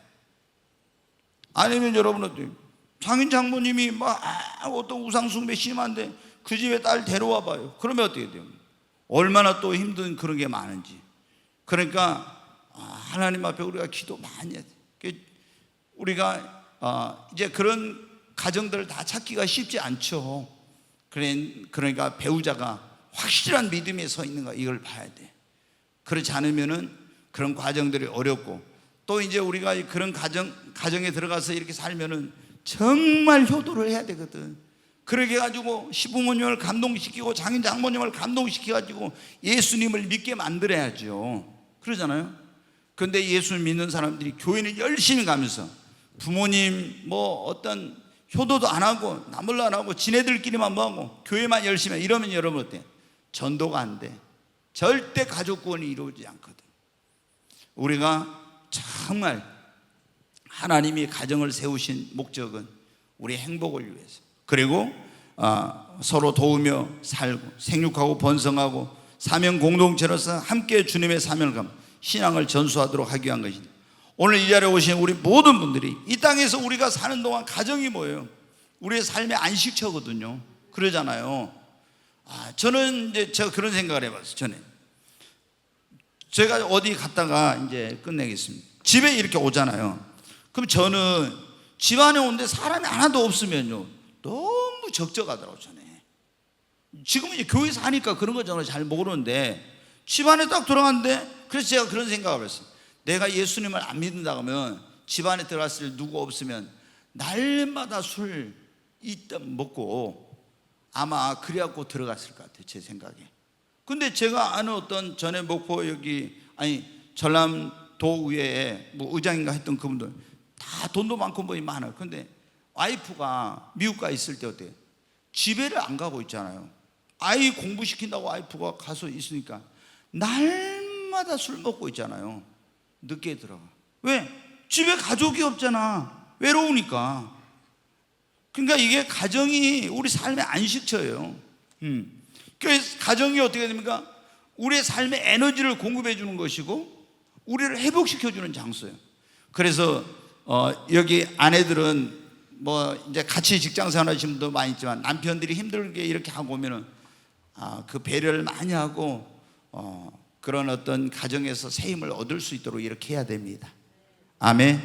아니면 여러분 어때요? 장인 장모님이 어떤 우상숭배 심한데 그 집에 딸 데려와 봐요. 그러면 어떻게 돼요? 얼마나 또 힘든 그런 게 많은지. 그러니까 하나님 앞에 우리가 기도 많이 해야 돼. 우리가 이제 그런 가정들을 다 찾기가 쉽지 않죠. 그러니까 배우자가 확실한 믿음에 서 있는가, 이걸 봐야 돼. 그렇지 않으면은 그런 과정들이 어렵고, 또 이제 우리가 그런 가정에 들어가서 이렇게 살면은 정말 효도를 해야 되거든. 그렇게 해가지고 시부모님을 감동시키고 장인 장모님을 감동시켜가지고 예수님을 믿게 만들어야죠. 그러잖아요. 그런데 예수를 믿는 사람들이 교회는 열심히 가면서 부모님 뭐 어떤 효도도 안 하고 남을 안 하고 지네들끼리만 뭐하고 교회만 열심히 해. 이러면 여러분 어때? 전도가 안 돼. 절대 가족 구원이 이루어지지 않거든. 우리가 정말 하나님이 가정을 세우신 목적은 우리 행복을 위해서, 그리고 서로 도우며 살고 생육하고 번성하고 사명 공동체로서 함께 주님의 사명을 감 신앙을 전수하도록 하기 위한 것입니다. 오늘 이 자리에 오신 우리 모든 분들이 이 땅에서 우리가 사는 동안 가정이 뭐예요? 우리의 삶의 안식처거든요. 그러잖아요. 저는 이제 제가 그런 생각을 해봤어요. 전에 제가 어디 갔다가 이제 끝내겠습니다. 집에 이렇게 오잖아요. 그럼 저는 집안에 오는데 사람이 하나도 없으면요 너무 적적하더라고. 전에 지금은 이제 교회에서 하니까 그런 거 저는 잘 모르는데 집안에 딱 들어갔는데, 그래서 제가 그런 생각을 했어요. 내가 예수님을 안 믿는다 하면 집안에 들어갔을 때 누구 없으면 날마다 술 이따 먹고 아마 그래갖고 들어갔을 것 같아요, 제 생각에. 근데 제가 아는 어떤 전에 목포 여기 전남도 의회에 뭐 의장인가 했던 그분들 다 돈도 많고 뭐 많아요. 근데 와이프가 미국 가 있을 때 어때요? 집에를 안 가고 있잖아요. 아이 공부시킨다고 와이프가 가서 있으니까 날마다 술 먹고 있잖아요. 늦게 들어가. 왜? 집에 가족이 없잖아. 외로우니까. 그러니까 이게 가정이 우리 삶의 안식처예요. 그래서 가정이 어떻게 됩니까? 우리의 삶의 에너지를 공급해 주는 것이고 우리를 회복시켜 주는 장소예요. 그래서 여기 아내들은 뭐 이제 같이 직장 생활하시는 분도 많이 있지만 남편들이 힘들게 이렇게 하고 오면은 그 배려를 많이 하고 그런 어떤 가정에서 새 힘을 얻을 수 있도록 이렇게 해야 됩니다. 아멘.